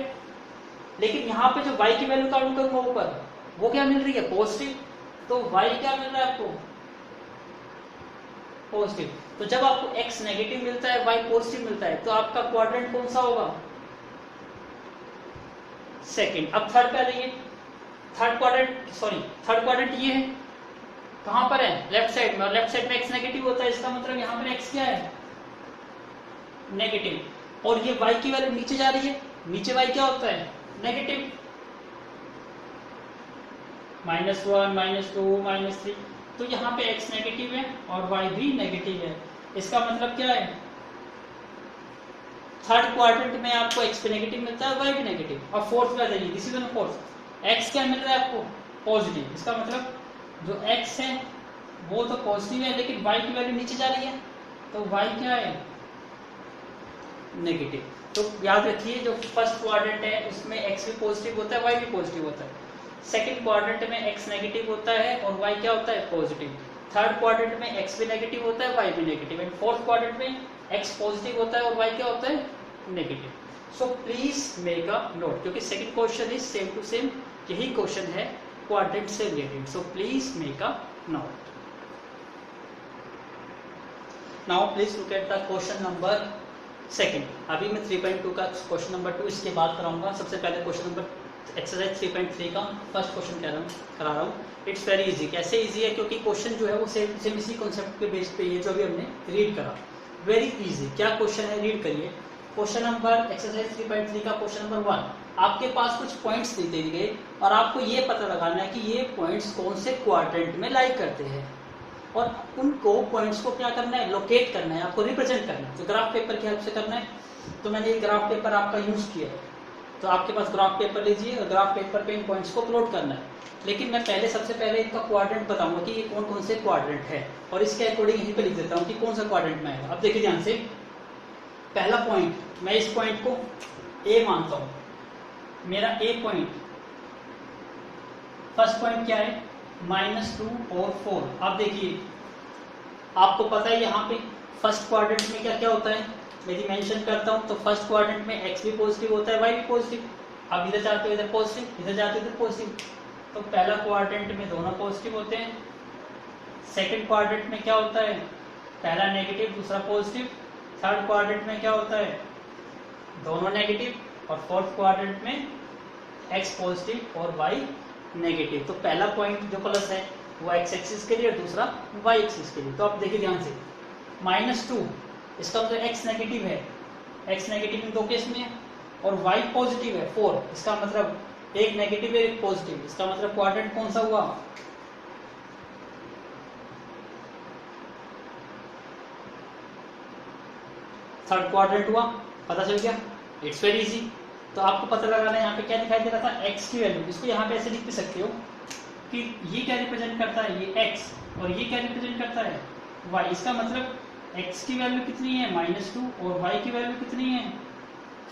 लेकिन यहाँ पे जो y की वैल्यू काउंट करूंगा ऊपर, वो क्या मिल रही है, पॉजिटिव। तो y क्या मिल रहा है आपको, पॉजिटिव। तो जब आपको x नेगेटिव मिलता है, y पॉजिटिव मिलता है, तो आपका क्वाड्रेंट कौन सा होगा, सेकंड। अब थर्ड पे आ जाइए, थर्ड क्वाड्रेंट ये है, कहां पर है, लेफ्ट साइड में, और लेफ्ट साइड में x नेगेटिव होता है, इसका मतलब यहाँ पर x क्या है, नेगेटिव। और ये y की वैल्यू नीचे जा रही है, नीचे y क्या होता है, नेगेटिव, -1 -2 -3। तो यहाँ पे x नेगेटिव है और y भी नेगेटिव है। इसका मतलब क्या है, थर्ड क्वाड्रेंट में आपको x पे नेगेटिव मिलता है, y भी नेगेटिव, और फोर्थ पे आ जाइए, this is on fourth, x क्या मिल रहा है आपको, पॉजिटिव। इसका मतलब जो x है वो तो पॉजिटिव है, लेकिन y की वैल्यू नीचे जा रही है, तो y क्या है, नेगेटिव। तो याद रखिए जो फर्स्ट क्वाड्रेंट है उसमें x भी पॉजिटिव होता है, y भी पॉजिटिव होता है। सेकंड क्वाड्रेंट में x नेगेटिव होता है और y क्या होता है, पॉजिटिव। थर्ड क्वाड्रेंट में x भी नेगेटिव होता है, y भी नेगेटिव, एंड फोर्थ क्वाड्रेंट में x पॉजिटिव होता है और y क्या होता है, negative. So please make a note, क्योंकि second question is same to same, यही क्वेश्चन है क्वाड्रेंट से related, so please make a note. Now please look at the question number second. अभी मैं 3.2 का क्वेश्चन नंबर 2 इसके बाद कराऊंगा। सबसे पहले क्वेश्चन नंबर एक्सरसाइज 3.3 का फर्स्ट क्वेश्चन करा रहा हूँ। It's very easy. कैसे इजी है, क्योंकि क्वेश्चन जो है वो सेम इसी कॉन्सेप्ट के बेस पे है जो अभी हमने रीड करा। Very easy. क्या क्वेश्चन है, रीड करिए। क्वेश्चन नंबर एक्सरसाइज 3.3 का क्वेश्चन नंबर 1, आपके पास कुछ पॉइंट्स दे दिए गए और आपको ये पता लगाना है कि ये पॉइंट्स कौन से क्वाड्रेंट में लाई करते हैं, और उनको पॉइंट्स को क्या करना है, लोकेट करना है, आपको रिप्रेजेंट करना है। तो ग्राफ पेपर की हेल्प से करना है। तो मैंने ये ग्राफ पेपर आपका यूज किया है, तो आपके पास ग्राफ पेपर लीजिए और ग्राफ पेपर पे इन पॉइंट्स को प्लॉट करना है। लेकिन मैं सबसे पहले इनका क्वाड्रेंट बताऊंगा कि ये कौन कौन से क्वाड्रेंट है, और इसके अकॉर्डिंग यहीं पे लिख देता हूँ कि कौन सा क्वाड्रेंट में आएगा। अब देखिए ध्यान से, पहला पॉइंट, मैं इस पॉइंट को ए मानता हूँ, मेरा ए पॉइंट, फर्स्ट पॉइंट क्या है, -2 और 4। अब देखिए आपको पता है यहाँ पे फर्स्ट क्वाड्रेंट में क्या क्या होता है, यदि मेंशन करता हूँ तो फर्स्ट क्वाड्रेंट में x भी पॉजिटिव होता है, y भी पॉजिटिव। अब इधर जाते हो इधर पॉजिटिव, इधर जाते हो इधर पॉजिटिव, तो पहला क्वाड्रेंट में दोनों पॉजिटिव होते हैं। सेकंड क्वाड्रेंट में क्या होता है, पहला नेगेटिव दूसरा पॉजिटिव। थर्ड क्वाड्रेंट में क्या होता है, दोनों नेगेटिव, और फोर्थ क्वाड्रेंट में x पॉजिटिव और y नेगेटिव। तो पहला पॉइंट जो प्लस है वो x एक्सिस के लिए और दूसरा y एक्सिस के लिए। तो आप देखिए ध्यान से, -2 इसका मतलब x नेगेटिव है, x नेगेटिव इन दो केस में है, और y पॉजिटिव है 4, इसका मतलब एक नेगेटिव है एक पॉजिटिव, इसका मतलब क्वाड्रेंट कौन सा हुआ, थर्ड क्वाड्रेंट हुआ। पता चल गया, इट्स वेरी इजी। तो आपको पता लगाना है यहाँ पे क्या दिखाई दे रहा था, x की वैल्यू। इसको यहाँ पे ऐसे लिख भी सकते हो कि ये क्या रिप्रेजेंट करता है, ये x, और ये क्या रिप्रेजेंट करता है, y। इसका मतलब x की वैल्यू कितनी है, -2, और y की वैल्यू कितनी है,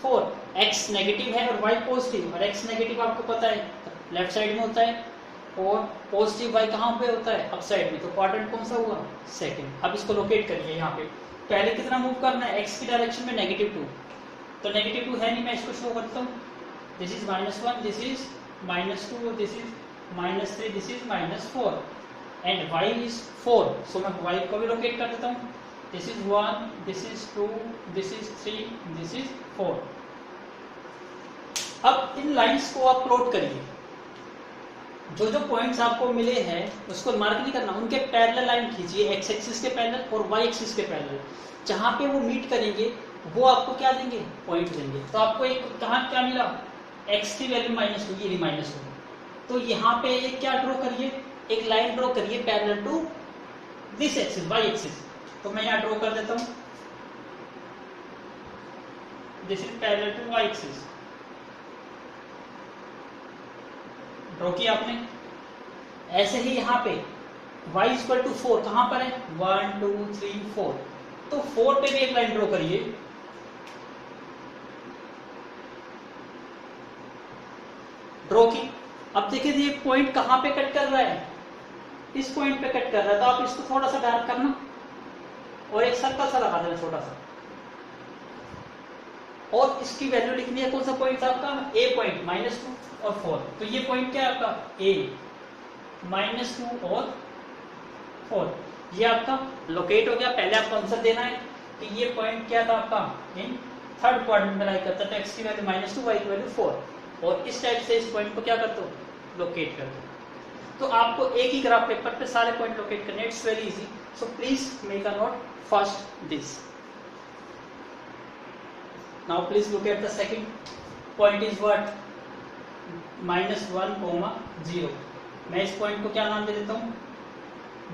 4। x नेगेटिव है और y पॉजिटिव, और x नेगेटिव आपको पता है लेफ्ट साइड में होता है, और पॉजिटिव y कहाँ पे होता है, अप साइड में। तो क्वाड्रेंट कौन सा हुआ, सेकंड। अब इसको लोकेट करिए यहाँ पे। पहले कितना मूव करना है, x की डायरेक्शन में -2, तो -2 है नहीं, मैं इसको शो करता हूँ। This is -1, this is -2, this is -3, this is -4, and y is 4, सो मैं y को भी लोकेट कर देता हूँ। This is 1, this is 2, this is 3, this is 4। अब इन लाइंस को आप प्लॉट करिए। जो जो पॉइंट्स आपको मिले हैं उसको मार्क नहीं करना, उनके पैरेलल लाइन खींचिए, x एक्सिस के पैरेलल और y एक्सिस के पैरेलल। जहां पे वो मीट करेंगे वो आपको क्या देंगे, पॉइंट देंगे। तो आपको एक कहाँ क्या मिला, x की वैल्यू -2, ये भी -2। तो यहाँ पे एक क्या ड्रॉ करिए, एक लाइन ड्रॉ करिए parallel to this axis, y axis. तो मैं यहाँ ड्रॉ कर देता हूँ, this is parallel to y axis. Draw किया आपने। ऐसे ही यहाँ पे y इक्वल टू 4 कहां पर है, 1 2 3 4, तो 4 पे भी एक लाइन ड्रॉ करिए। ड्रॉ की। अब देखिए ये पॉइंट कहां पे कट कर रहा है, इस पॉइंट पे कट कर रहा है, तो आप इसको थोड़ा सा डार्क करना और एक सर्कल सा लगा देना छोटा सा, और इसकी वैल्यू लिखनी है। कौन सा पॉइंट आपका, ए पॉइंट, -2 और 4। तो ये पॉइंट क्या है आपका, ए, -2 और 4, ये आपका लोकेट हो गया। पहले आपको आंसर देना है कि ये पॉइंट क्या था आपका, इन थर्ड क्वाड्रेंट में लाई करता है। तो x की वैल्यू -2, y की वैल्यू 4, और इस टाइप से इस पॉइंट को क्या करते हो, लोकेट करते हो। तो आपको एक ही ग्राफ पेपर पे सारे पॉइंट लोकेट करने, it's very easy. So please make a note first this. Now please look at the second point is what, -1, 0। मैं इस पॉइंट को क्या नाम दे देता हूँ,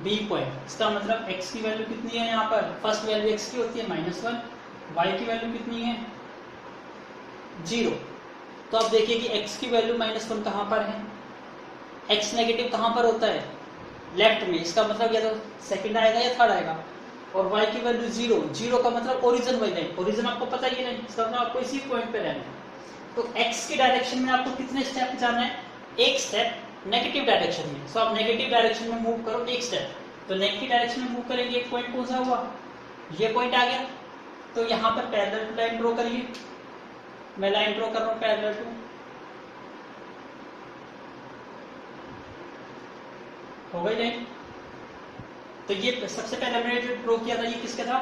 B पॉइंट। इसका मतलब x की वैल्यू कितनी है यहाँ पर, फर्स्ट वैल्यू x की होती है -1, y की वैल्यू कितनी है 0। तो आप देखिए कि x की वैल्यू -1 कहाँ पर है, x नेगेटिव कहाँ पर होता है, लेफ्ट में, इसका मतलब या तो सेकंड आएगा या थर्ड आएगा। और y की वैल्यू 0, 0 का मतलब ओरिजिन वाली लाइन, ओरिजिन आपको पता ही नहीं, इसका मतलब आपको इसी पॉइंट पे रहना है। तो x की डायरेक्शन में आपको कितने स्टेप जाना है, एक स्टेप नेगेटिव डायरेक्शन में। सो आप नेगेटिव डायरेक्शन में मूव करो एक स्टेप, तो नेगेटिव डायरेक्शन में मूव करेंगे, एक पॉइंट कौन सा हुआ, ये पॉइंट आ गया। तो यहाँ पर पैरेलल लाइन ड्रॉ करिए, मैं लाइन ड्रॉ कर रहा हूँ पैरेलल टू, हो गई लाइन। तो ये सबसे पहले मैंने जो ड्रॉ किया था ये किसका था,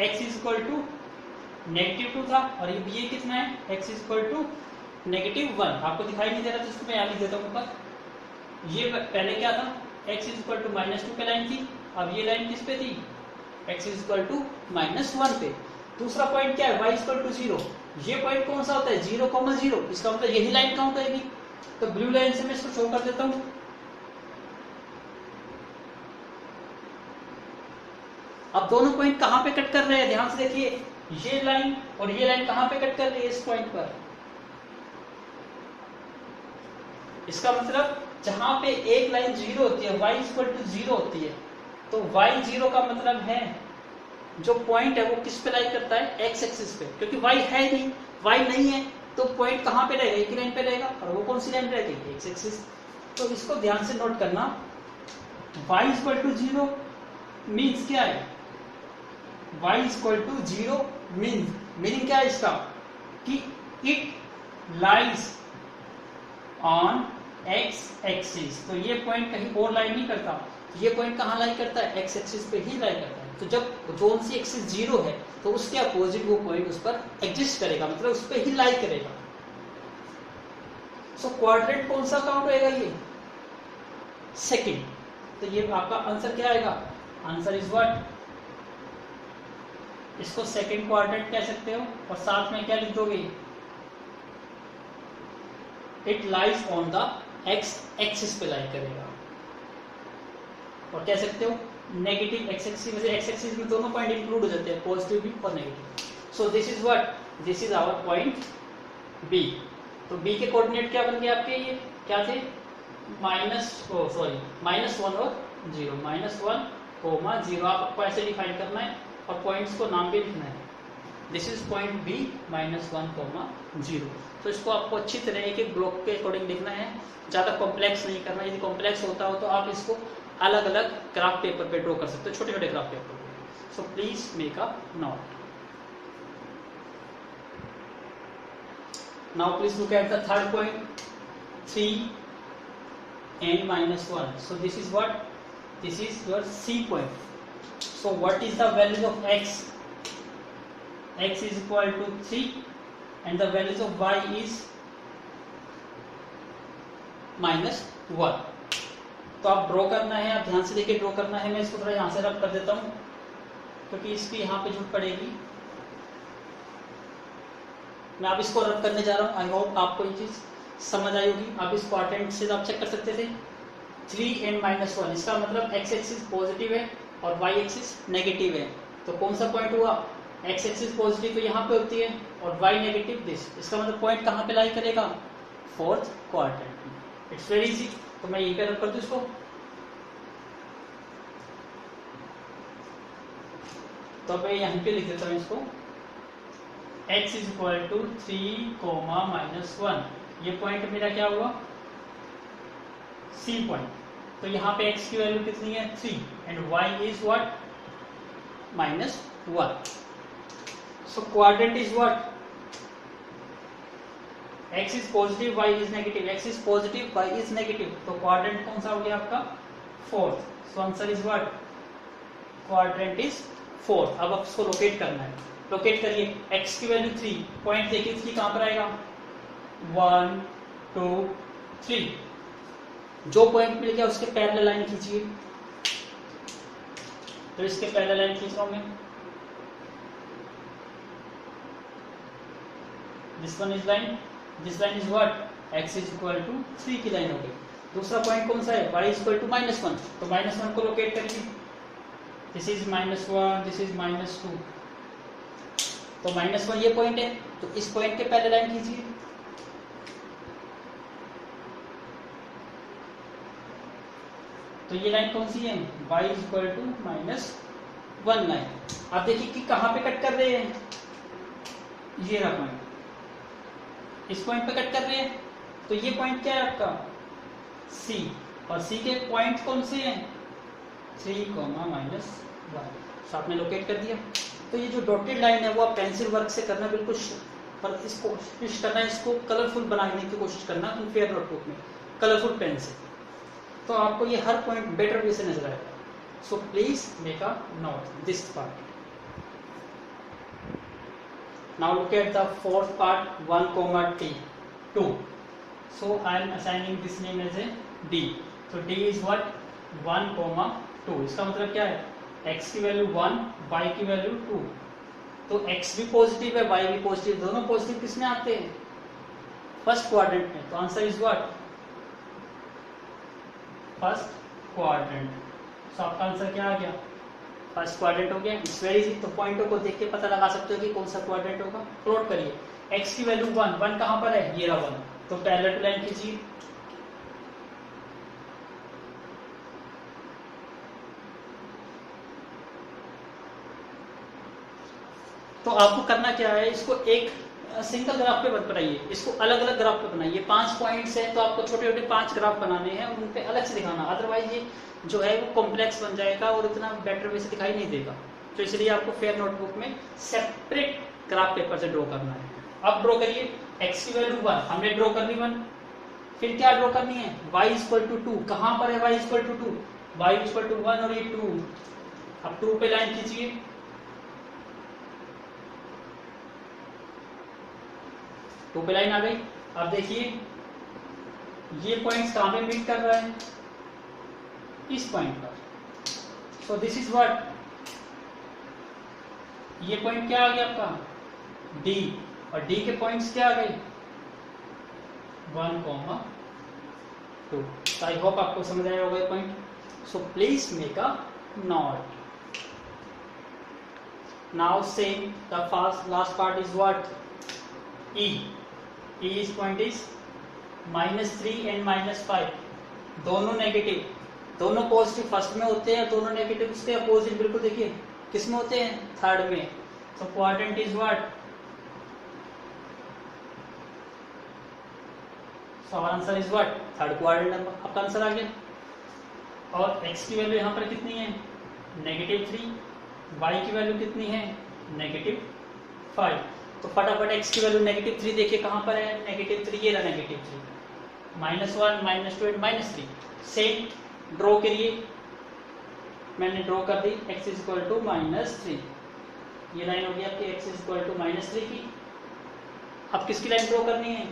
x इज इक्वल टू -2 था, और ये कितना है, x इज इक्वल टू -1। आपको दिखाई नहीं दे रहा तो इसको मैं यहाँ लिख देता हूँ ऊपर। ये पहले क्या था, x इज इक्वल टू -2 पे लाइन थी, अब ये लाइन किस पे थी, x इज इक्वल टू -1 पे। दूसरा पॉइंट क्या है, y इक्वल टू 0, ये पॉइंट कौन सा होता है, 0,0, इसका मतलब यही लाइन काउंट होगी। तो ब्लू लाइन से मैं इसको शो कर देता हूँ। अब दोनों पॉइंट कहां पे कट कर रहे हैं, ध्यान से देखिए, ये लाइन और ये लाइन कहां पे कट कर रही है, इस पॉइंट पर। इसका मतलब जहां पे एक लाइन 0 होती है, y इक्वल टू 0 होती है, तो y 0 का मतलब है जो पॉइंट है वो किस पे लाई करता है, x एक्सिस पे, क्योंकि y है नहीं, y नहीं है, तो पॉइंट कहां पे रहेगा, एक ही लाइन पे रहेगा, और वो कौन सी लाइन रहेगी, x एक्सिस। तो इसको ध्यान से नोट करना, y इक्वल टू 0 मीन्स क्या है, y इक्वल टू 0 मीनिंग क्या है इसका, कि it lies on x axis. तो ये पॉइंट कहीं और लाई नहीं करता, ये पॉइंट कहाँ लाई करता है, x एक्सिस पे ही लाई करता है। तो जब जोन सी एक्सिस 0 है तो उसके अपोजिट वो पॉइंट उस पर एग्जिस्ट करेगा, मतलब उस पर ही लाई करेगा। सो क्वाड्रेंट कौन सा काउंट होएगा, ये सेकंड। तो ये आपका आंसर क्या आएगा, आंसर इज व्हाट, इसको सेकंड क्वाड्रेंट कह सकते हो, और साथ में क्या लिख दोगे, it lies on the x axis पे लाई करेगा। और कह सकते हो नेगेटिव x एक्सिस, वैसे x एक्सिस में दोनों पॉइंट इंक्लूड हो जाते हैं, पॉजिटिव भी और negative. So this is what, this is our point B। तो B के कोऑर्डिनेट क्या बन गए आपके, ये क्या थे, -1 और 0, -1, आपको ऐसे डिफाइन करना है, और पॉइंट्स को नाम भी लिखना है। This is point B -1, 0। तो इसको आपको अच्छी तरह एक एक ब्लॉक के अकॉर्डिंग लिखना है, ज़्यादा कॉम्प्लेक्स नहीं करना। यदि कॉम्प्लेक्स होता हो तो आप इसको अलग अलग क्राफ्ट पेपर पे ड्रॉ कर सकते हो, छोटे छोटे क्राफ्ट पेपर पे। सो please make a note. Now please look at the third point, 3n -1. So this is what, this is your C point. So what is the value of x? X is equal to 3 and the values of y is -1. तो आप draw करना है, आप ध्यान से देखिए draw करना है। मैं इसको थोड़ा यहाँ से रब कर देता हूँ क्योंकि इसकी यहाँ पे जरूरत पड़ेगी। मैं अब इसको रब करने जा रहा हूँ। आई होप आपको ये चीज समझ आई होगी। आप इस क्वाड्रेंट से आप चेक कर सकते थे 3n -1, इसका मतलब x एक्सिस पॉजिटिव है और y एक्सिस नेगेटिव है। तो कौन सा पॉइंट हुआ, x एक्सिस पॉजिटिव तो यहाँ पे होती है और y नेगेटिव दिस। इसका मतलब पॉइंट कहाँ पे लाई करेगा, फोर्थ क्वाड्रेंट में। It's very easy. तो मैं यहीं पे रब कर दूं इसको। तो मैं यहीं पे लिख देता हूँ इसको, x इज इक्वल टू 3, -1। ये पॉइंट मेरा क्या हुआ, C पॉइंट। तो यहाँ पे x की वैल्यू कितनी है 3 and y is what, -1। So quadrant is what, x is positive y is negative, x is positive y is negative. तो क्वाड्रेंट कौन सा हो गया आपका, fourth. So answer is what, quadrant is fourth. अब आप इसको लोकेट करना है। लोकेट करिए, x की वैल्यू 3, पॉइंट देखिए 3 कहां पर आएगा, 1 2 3। जो पॉइंट मिल गया उसके पैरेलल लाइन खींचिए। तो इसके पैरेलल लाइन खींच रहा हूं मैं। This one is line, this line is what, x is equal to 3 की लाइन हो गई। दूसरा पॉइंट कौन सा है, y इज इक्वल टू -1। तो -1 को लोकेट करिए। This is -1, this is -2। तो -1 ये पॉइंट है, तो इस पॉइंट के पहले लाइन खींचिए। तो ये लाइन कौन सी है, y इक्वल टू -1 लाइन। आप देखिए कि कहाँ पे कट कर रहे हैं, ये रहा पॉइंट, इस पॉइंट पे कट कर रहे हैं। तो ये पॉइंट क्या है आपका C, और C के पॉइंट कौन से हैं 3,-1। तो आपने लोकेट कर दिया। तो ये जो डॉटेड लाइन है वो आप पेंसिल वर्क से करना बिल्कुल, पर इसको कोशिश करना, इसको कलरफुल बनाने की कोशिश करना फेयर नोटबुक में कलरफुल पेन से, तो आपको ये हर पॉइंट बेटर वे से नजर आएगा। सो please make a note this part. Now look at the fourth part 1,T2. So I am assigning this name as a D. So D is what 1,2. इसका मतलब क्या है, x की वैल्यू 1, y की value 2। तो x भी positive है, y भी पॉजिटिव, दोनों पॉजिटिव किस में आते हैं, फर्स्ट क्वाड्रेंट में। तो answer is what, first quadrant. So आपका आंसर क्या आ गया, फर्स्ट क्वाड्रेंट हो गया। It's very easy. तो पॉइंटों को देख के पता लगा सकते हो कि कौन सा क्वाड्रेंट होगा। प्लॉट करिए, x की वैल्यू 1 कहाँ पर है, ये रहा 1, तो पैरेलल टू लाइन खींचिए। तो आपको करना क्या है, इसको एक सिंगल ग्राफ पे मत बनाइए, इसको अलग अलग ग्राफ पे बनाइए। 5 पॉइंट्स हैं तो आपको छोटे छोटे 5 ग्राफ बनाने हैं और उन पे अलग से दिखाना, अदरवाइज ये जो है वो कॉम्प्लेक्स बन जाएगा और इतना बेटर वे से दिखाई नहीं देगा। तो इसलिए आपको फेयर नोटबुक में सेपरेट ग्राफ पेपर से ड्रॉ करना है। अब ड्रॉ करिए, x की वैल्यू 1 हमने ड्रॉ कर ली 1, फिर क्या ड्रॉ करनी है, y इक्वल टू 2। कहाँ पर है y equal to 2, y equal to 1 और ये 2। अब 2 पे लाइन खींचिए, टू पे लाइन आ गई। अब देखिए ये पॉइंट्स कहाँ पे मीट कर रहा है, इस पॉइंट पर। सो दिस इज व्हाट, ये पॉइंट क्या आ गया आपका D, और D के पॉइंट्स क्या आ गए 1,2। तो आई होप आपको समझ आया होगा ये point. So please make a note. Now same the first last part is what, E. E's point is -3 and -5, दोनों नेगेटिव, दोनों पॉजिटिव फर्स्ट में होते हैं, दोनों नेगेटिव उसके अपोजिट बिल्कुल देखिए किस में होते हैं, थर्ड में। तो quadrant is what, so our answer is what, third quadrant आपका आंसर आ गया। और x की वैल्यू यहाँ पर कितनी है -3, y की वैल्यू कितनी है -5। तो फटाफट x की वैल्यू -3 देखिए कहाँ पर है, -3, ये रहा -3, -1, -2 एंड -3। सेम ड्रॉ करिए, मैंने ड्रॉ कर दी, x इक्वल टू -3, ये लाइन हो गई आपकी x इक्वल टू -3 की। अब किसकी लाइन ड्रॉ करनी है,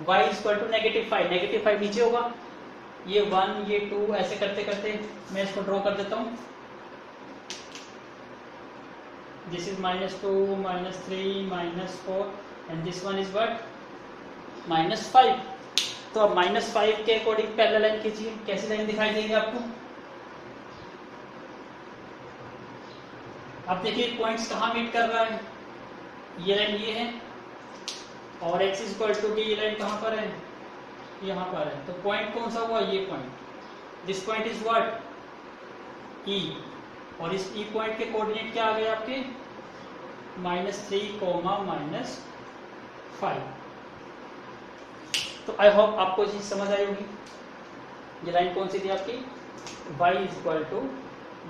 y इक्वल टू -5 नीचे होगा, ये 1 ये 2 ऐसे करते करते मैं इसको ड्रॉ कर देता हूँ। This is -2, -3, -4 and this one is what, -5। तो अब -5 के अकॉर्डिंग पैरेलल लाइन खींचिए। कैसी लाइन दिखाई देगी आपको, अब देखिए पॉइंट्स कहाँ मीट कर रहा है, ये लाइन ये है, और x इक्वल टू की ये लाइन कहाँ पर है, यहाँ पर है। तो पॉइंट कौन सा हुआ, ये point. This point is what E, और इस E पॉइंट के कोऑर्डिनेट क्या आ गए आपके -3, -5। तो आई होप आपको चीज समझ आई होगी। ये लाइन कौन सी थी आपकी, y इक्वल टू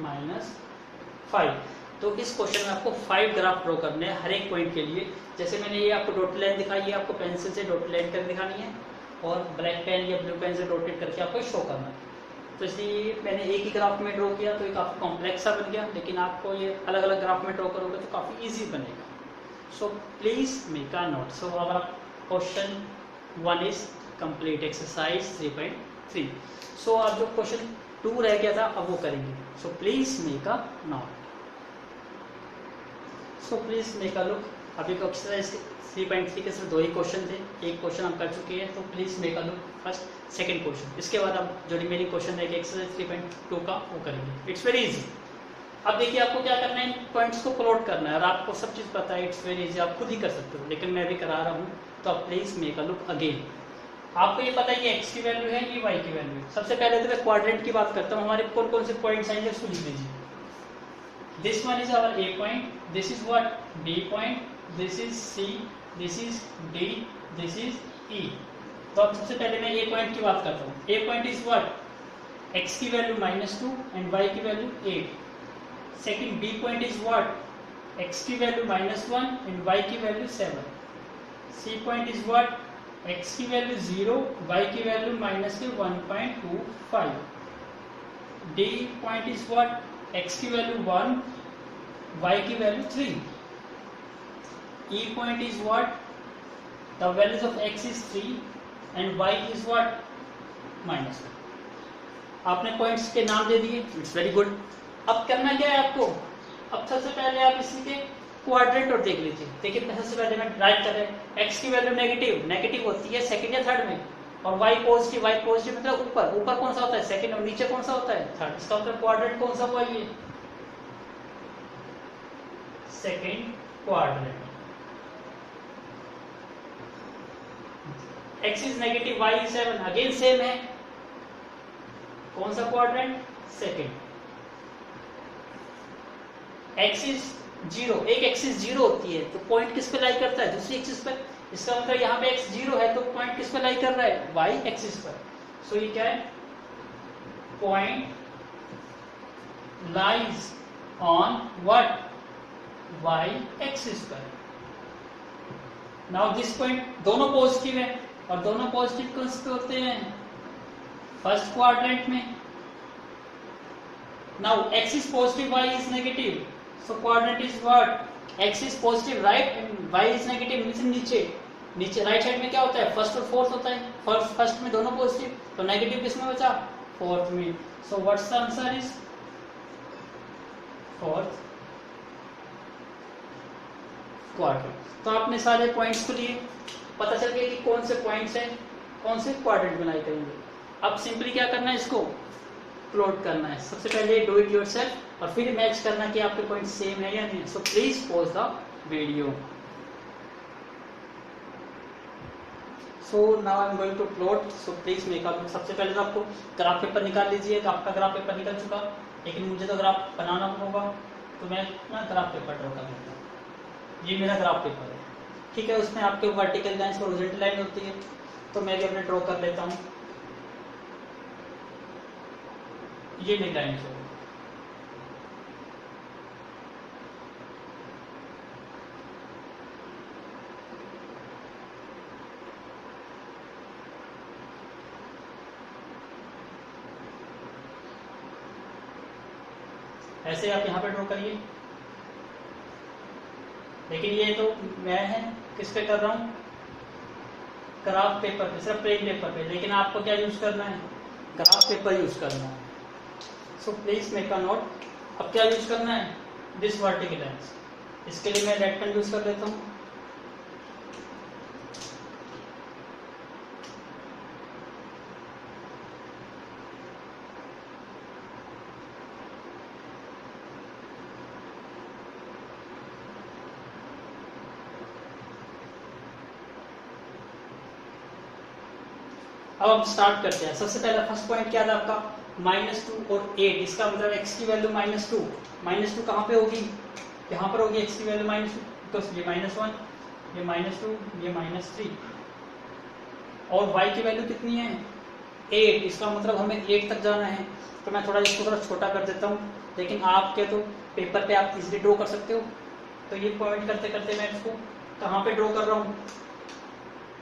-5। तो इस क्वेश्चन में आपको 5 ग्राफ ड्रॉ करने हैं हर एक पॉइंट के लिए। जैसे मैंने ये आपको डॉटेड लाइन दिखाई है, आपको पेंसिल से डॉटेड लाइन करके दिखानी है और ब्लैक पेन या ब्लू पेन से रोटेट करके आपको शो करना है। तो इसलिए मैंने एक ही ग्राफ में ड्रॉ किया तो ये काफ़ी कॉम्प्लेक्स सा बन गया, लेकिन आपको ये अलग अलग ग्राफ में ड्रॉ करोगे तो काफ़ी इजी बनेगा। सो please make a note. So our question 1 is complete, exercise 3.3। सो अब जो क्वेश्चन 2 रह गया था अब वो करेंगे। सो please make a note. So please make a look. अभी को एक्सरसाइज 3.3 के सिर्फ 2 ही क्वेश्चन थे, एक क्वेश्चन हम कर चुके हैं। तो please make a look first, second question. इसके बाद अब जो रिमेनिंग क्वेश्चन है एक्सरसाइज 3.2 का वो करेंगे। It's very easy. अब देखिए आपको क्या करना है, इन पॉइंट्स को प्लॉट करना है और आपको सब चीज़ पता है, इट्स वेरी इजी, आप खुद ही कर सकते हो, लेकिन मैं भी करा रहा हूँ। तो आप please make a look again. आपको ये पता है ये x की वैल्यू है, ये y की वैल्यू है। सबसे पहले तो मैं क्वाड्रेंट की बात करता हूँ, हमारे कौन कौन से पॉइंट्स आएंगे उसको लिख लीजिए। This one is our a point, this is what b point, this is c, this is d, this is e। तो अब सबसे पहले मैं a पॉइंट की बात करता हूँ। a point is what, x की वैल्यू -2 एंड y की value 8। Second b point is what, x की वैल्यू -1 एंड y की value 7। c point is what, x की वैल्यू 0, y की value -1.25। d point is what, x की value 1, y की value 3। e point is what, the values of x is 3 and y is what -1। आपने points के नाम दे दिए, it's very good. अब करना क्या है आपको, अब सबसे पहले आप इसी के क्वाड्रेंट और देख लीजिए। देखिए सबसे पहले मैं राइट कर रहे हैं, x की वैल्यू नेगेटिव होती है सेकंड या थर्ड में, और y पॉजिटिव मतलब ऊपर कौन सा होता है, सेकंड, और नीचे कौन सा होता है, थर्ड। इसका मतलब क्वाड्रेंट कौन सा हुआ, ये second quadrant. x is negative, y is 7, again same है, कौन सा क्वाड्रेंट, सेकंड। x इज 0, एक एक्सिस 0 होती है तो पॉइंट किस पे लाई करता है, दूसरी एक्सिस पर। इसका मतलब यहाँ पे x 0 है तो पॉइंट किस पे लाई कर रहा है, y एक्सिस पर। सो ये क्या है, point lies on what, y axis पर। नाउ दिस पॉइंट, दोनों पॉजिटिव है और दोनों पॉजिटिव कौन से होते हैं, फर्स्ट क्वाड्रेंट में। Now x is positive, y is negative, so quadrant is what, x is positive right and y is negative, नीचे राइट साइड में क्या होता है, फर्स्ट और फोर्थ होता है। फर्स्ट में दोनों पॉजिटिव, तो नेगेटिव किसमें बचा, फोर्थ में। So what's the answer is fourth quadrant. तो आपने सारे पॉइंट्स को लिए, पता चल गया कि कौन से पॉइंट्स हैं, कौन से क्वाड्रेंट बनाए करेंगे। अब सिंपली क्या करना है, इसको प्लॉट करना है। सबसे पहले डू इट योरसेल्फ और फिर मैच करना कि आपके पॉइंट सेम है या नहीं। So please pause the video. So now I am going to plot, so please make up. सबसे पहले तो आपको ग्राफ पेपर निकाल लीजिए। आपका ग्राफ पेपर निकल चुका, लेकिन मुझे तो ग्राफ बनाना होगा, तो मैं ना ग्राफ पेपर ड्रॉ कर लेता हूँ। ये मेरा ग्राफ पेपर है, ठीक है। उसमें आपके वर्टिकल लाइन और हॉरिजॉन्टल लाइन होती है, तो मैं भी अपने ड्रॉ कर लेता हूँ। ये मेरी लाइन है। ऐसे आप यहाँ पे ड्रॉ करिए, लेकिन ये तो मैं है किस पे कर रहा हूँ, ग्राफ पेपर पे, सिर्फ प्लेन पेपर पे। लेकिन आपको क्या यूज करना है, ग्राफ पेपर यूज करना है। सो प्लीज मेक अ नोट। अब क्या यूज करना है, दिस वर्टिकल लाइंस। इसके लिए मैं रेड पेन यूज कर लेता हूँ। अब हम स्टार्ट करते हैं। सबसे पहला फर्स्ट पॉइंट क्या था आपका, -2 और 8। इसका मतलब x की वैल्यू -2 कहाँ पे होगी, यहाँ पर होगी x की वैल्यू -2, तो ये -1, ये -2, ये -3, और y की वैल्यू कितनी है, 8। इसका मतलब हमें 8 तक जाना है। तो मैं थोड़ा इसको थोड़ा छोटा कर देता हूँ, लेकिन आपके तो पेपर पे आप इजीली ड्रॉ कर सकते हो। तो ये पॉइंट करते करते मैं इसको कहाँ पे ड्रॉ कर रहा हूँ,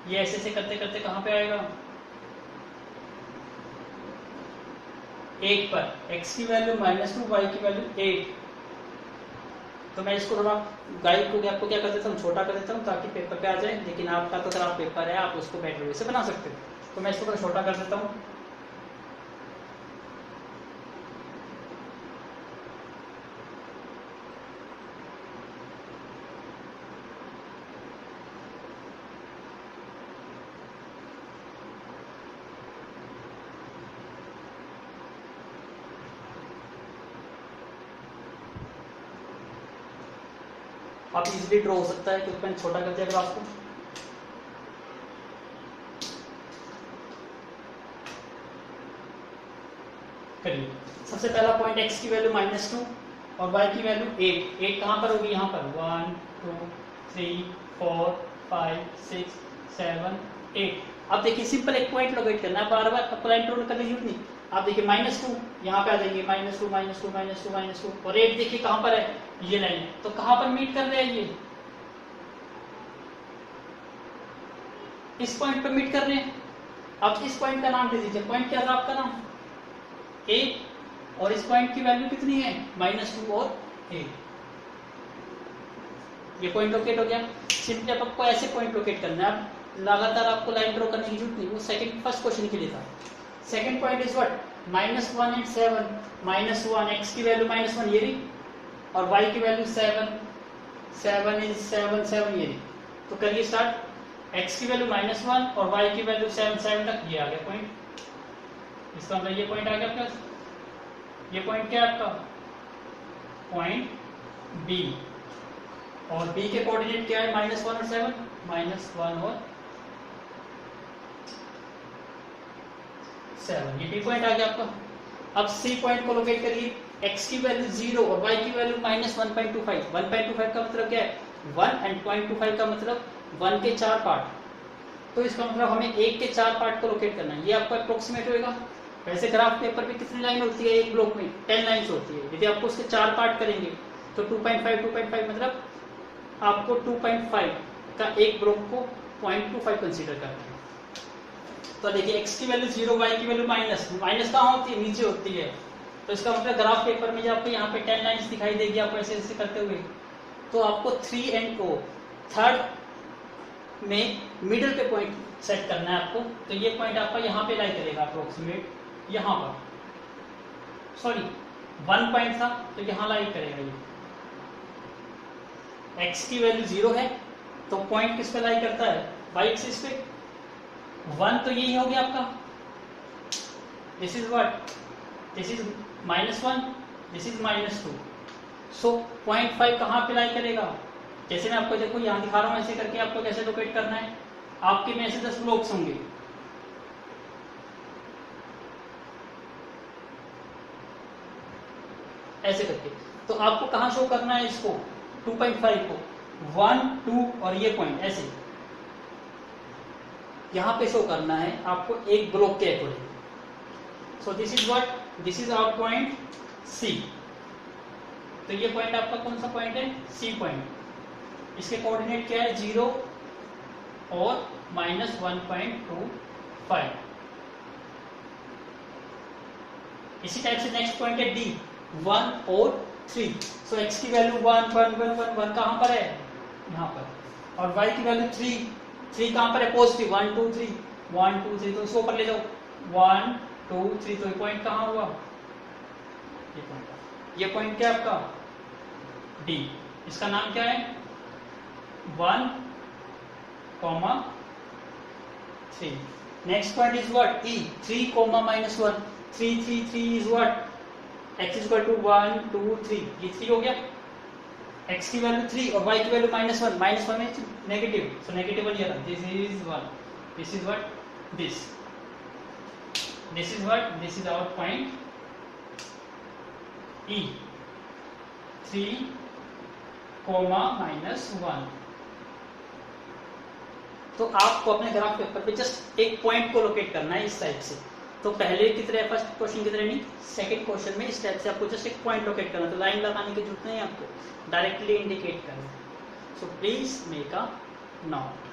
ये ऐसे करते करते कहाँ पे आएगा, 8 पर। x की वैल्यू -2, y की वैल्यू 8। तो मैं इसको थोड़ा गाइड को आपको क्या कर देता हूँ, छोटा कर देता हूँ ताकि पेपर पे आ जाए। लेकिन आपका तो ग्राफ पेपर है, आप उसको बेटर वे से बना सकते हो। तो मैं इसको थोड़ा छोटा कर देता हूँ। आप इजीली ड्रॉ हो सकता है क्योंकि पेन छोटा कर दिया ग्राफ को। करिए, सबसे पहला पॉइंट x की वैल्यू -2 और y की वैल्यू 8। 8 कहाँ पर होगी? यहाँ पर 1 2 3 4 5 6 7 8। अब देखिए सिंपल एक पॉइंट लोकेट करना है, बार बार आपको लाइन ड्रॉ करने की जरूरत नहीं। आप देखिए -2 यहाँ पे आ जाएंगे, -2 -2 -2 -2 और 8 देखिए कहाँ पर है, ये लाइन। तो कहाँ पर मीट कर रहे हैं ये? इस पॉइंट पे मीट कर रहे हैं। अब इस पॉइंट का नाम दे दीजिए, पॉइंट क्या था आपका नाम? A। और इस पॉइंट की वैल्यू कितनी है? -2 और 8। ये पॉइंट लोकेट हो गया। सिंपली आपको ऐसे पॉइंट लोकेट करना है, आप लगातार आपको लाइन ड्रॉ करने की जरूरत नहीं। वो फर्स्ट क्वेश्चन के लिए था। Second point is what? -1 and 7। -1 x की वैल्यू -1 ये रही, और y की वैल्यू 7 7 इज 7 7 ये रही। तो करिए स्टार्ट। x की वैल्यू -1 और y की वैल्यू 7 7 तक, ये आ गया पॉइंट। इसका मतलब ये पॉइंट आ गया आपका। ये पॉइंट क्या है आपका? Point B। और B के कोऑर्डिनेट क्या है? -1 और 7। -1 और 7, ये B पॉइंट आ गया आपका। अब C पॉइंट को लोकेट करिए। x की वैल्यू 0 और y की वैल्यू -1.25। 1.25 का मतलब क्या है? 1 एंड 0.25 का मतलब 1 के 4 पार्ट। तो इसका मतलब हमें 1 के 4 पार्ट को लोकेट करना है। ये आपका अप्रोक्सीमेट होगा। वैसे ग्राफ पेपर पे कितनी लाइन होती है एक ब्लॉक में? 10 लाइन्स होती है। यदि आपको उसके 4 पार्ट करेंगे तो 2.5 मतलब आपको 2.5 का एक ब्लॉक को 0.25 कंसीडर करना है। तो देखिए x की वैल्यू 0, y की वैल्यू माइनस कहाँ होती है? नीचे होती है। तो इसका मतलब ग्राफ पेपर में जब आपको यहाँ पे 10 लाइन्स दिखाई देगी आपको ऐसे ऐसे करते हुए, तो आपको 3 एंड O थर्ड में मिडिल पे पॉइंट सेट करना है आपको। तो ये पॉइंट आपका यहाँ पे लाई करेगा अप्रोक्सीमेट, यहाँ पर सॉरी 1 पॉइंट था तो यहाँ लाई करेगा। ये x की वैल्यू 0 है तो पॉइंट किस पे लाई करता है? y एक्सिस पे। 1 तो यही हो गया आपका। This is what? This is -1, this is -2। सो 0.5 कहाँ पे लाई करेगा? जैसे मैं आपको देखो यहाँ दिखा रहा हूँ, ऐसे करके आपको कैसे लोकेट करना है। आपके में ऐसे 10 ब्लॉक्स होंगे, ऐसे करके। तो आपको कहाँ शो करना है इसको? 2.5 को 1 2 और ये पॉइंट ऐसे यहाँ पे शो करना है आपको एक ब्लॉक के according. So this is what? This is our point C। तो ये पॉइंट आपका कौन सा पॉइंट है? C point. इसके कोऑर्डिनेट क्या है? 0 और -1.25। इसी टाइप से नेक्स्ट पॉइंट है D, 1 और 3। सो x की वैल्यू 1 1 1 1 1 कहाँ पर है? यहाँ पर। और y की वैल्यू 3 3 कहाँ पर है? पॉजिटिव 1 2 3 1 2 3। तो इसको ऊपर ले जाओ 1 2 3। तो ये पॉइंट कहाँ हुआ? ये पॉइंट। ये पॉइंट क्या है आपका? D। इसका नाम क्या है? 1, 3। Next point is what? E, 3, -1। 3 3 3 is what? x is equal to 1 2 3। ये 3 हो गया। x की वैल्यू 3 और y की वैल्यू -1। -1 है negative, so negative 1 here। This is 1। This is what? This is what? This is our point E, 3, -1। तो आपको अपने ग्राफ पेपर पे जस्ट एक पॉइंट को लोकेट करना है इस टाइप से। तो पहले की तरह, फर्स्ट क्वेश्चन की तरह नहीं, सेकंड क्वेश्चन में इस टाइप से आपको जस्ट एक पॉइंट लोकेट करना। तो लाइन लगाने की जरूरत नहीं है आपको, डायरेक्टली इंडिकेट करना। सो प्लीज मेक अ नोट।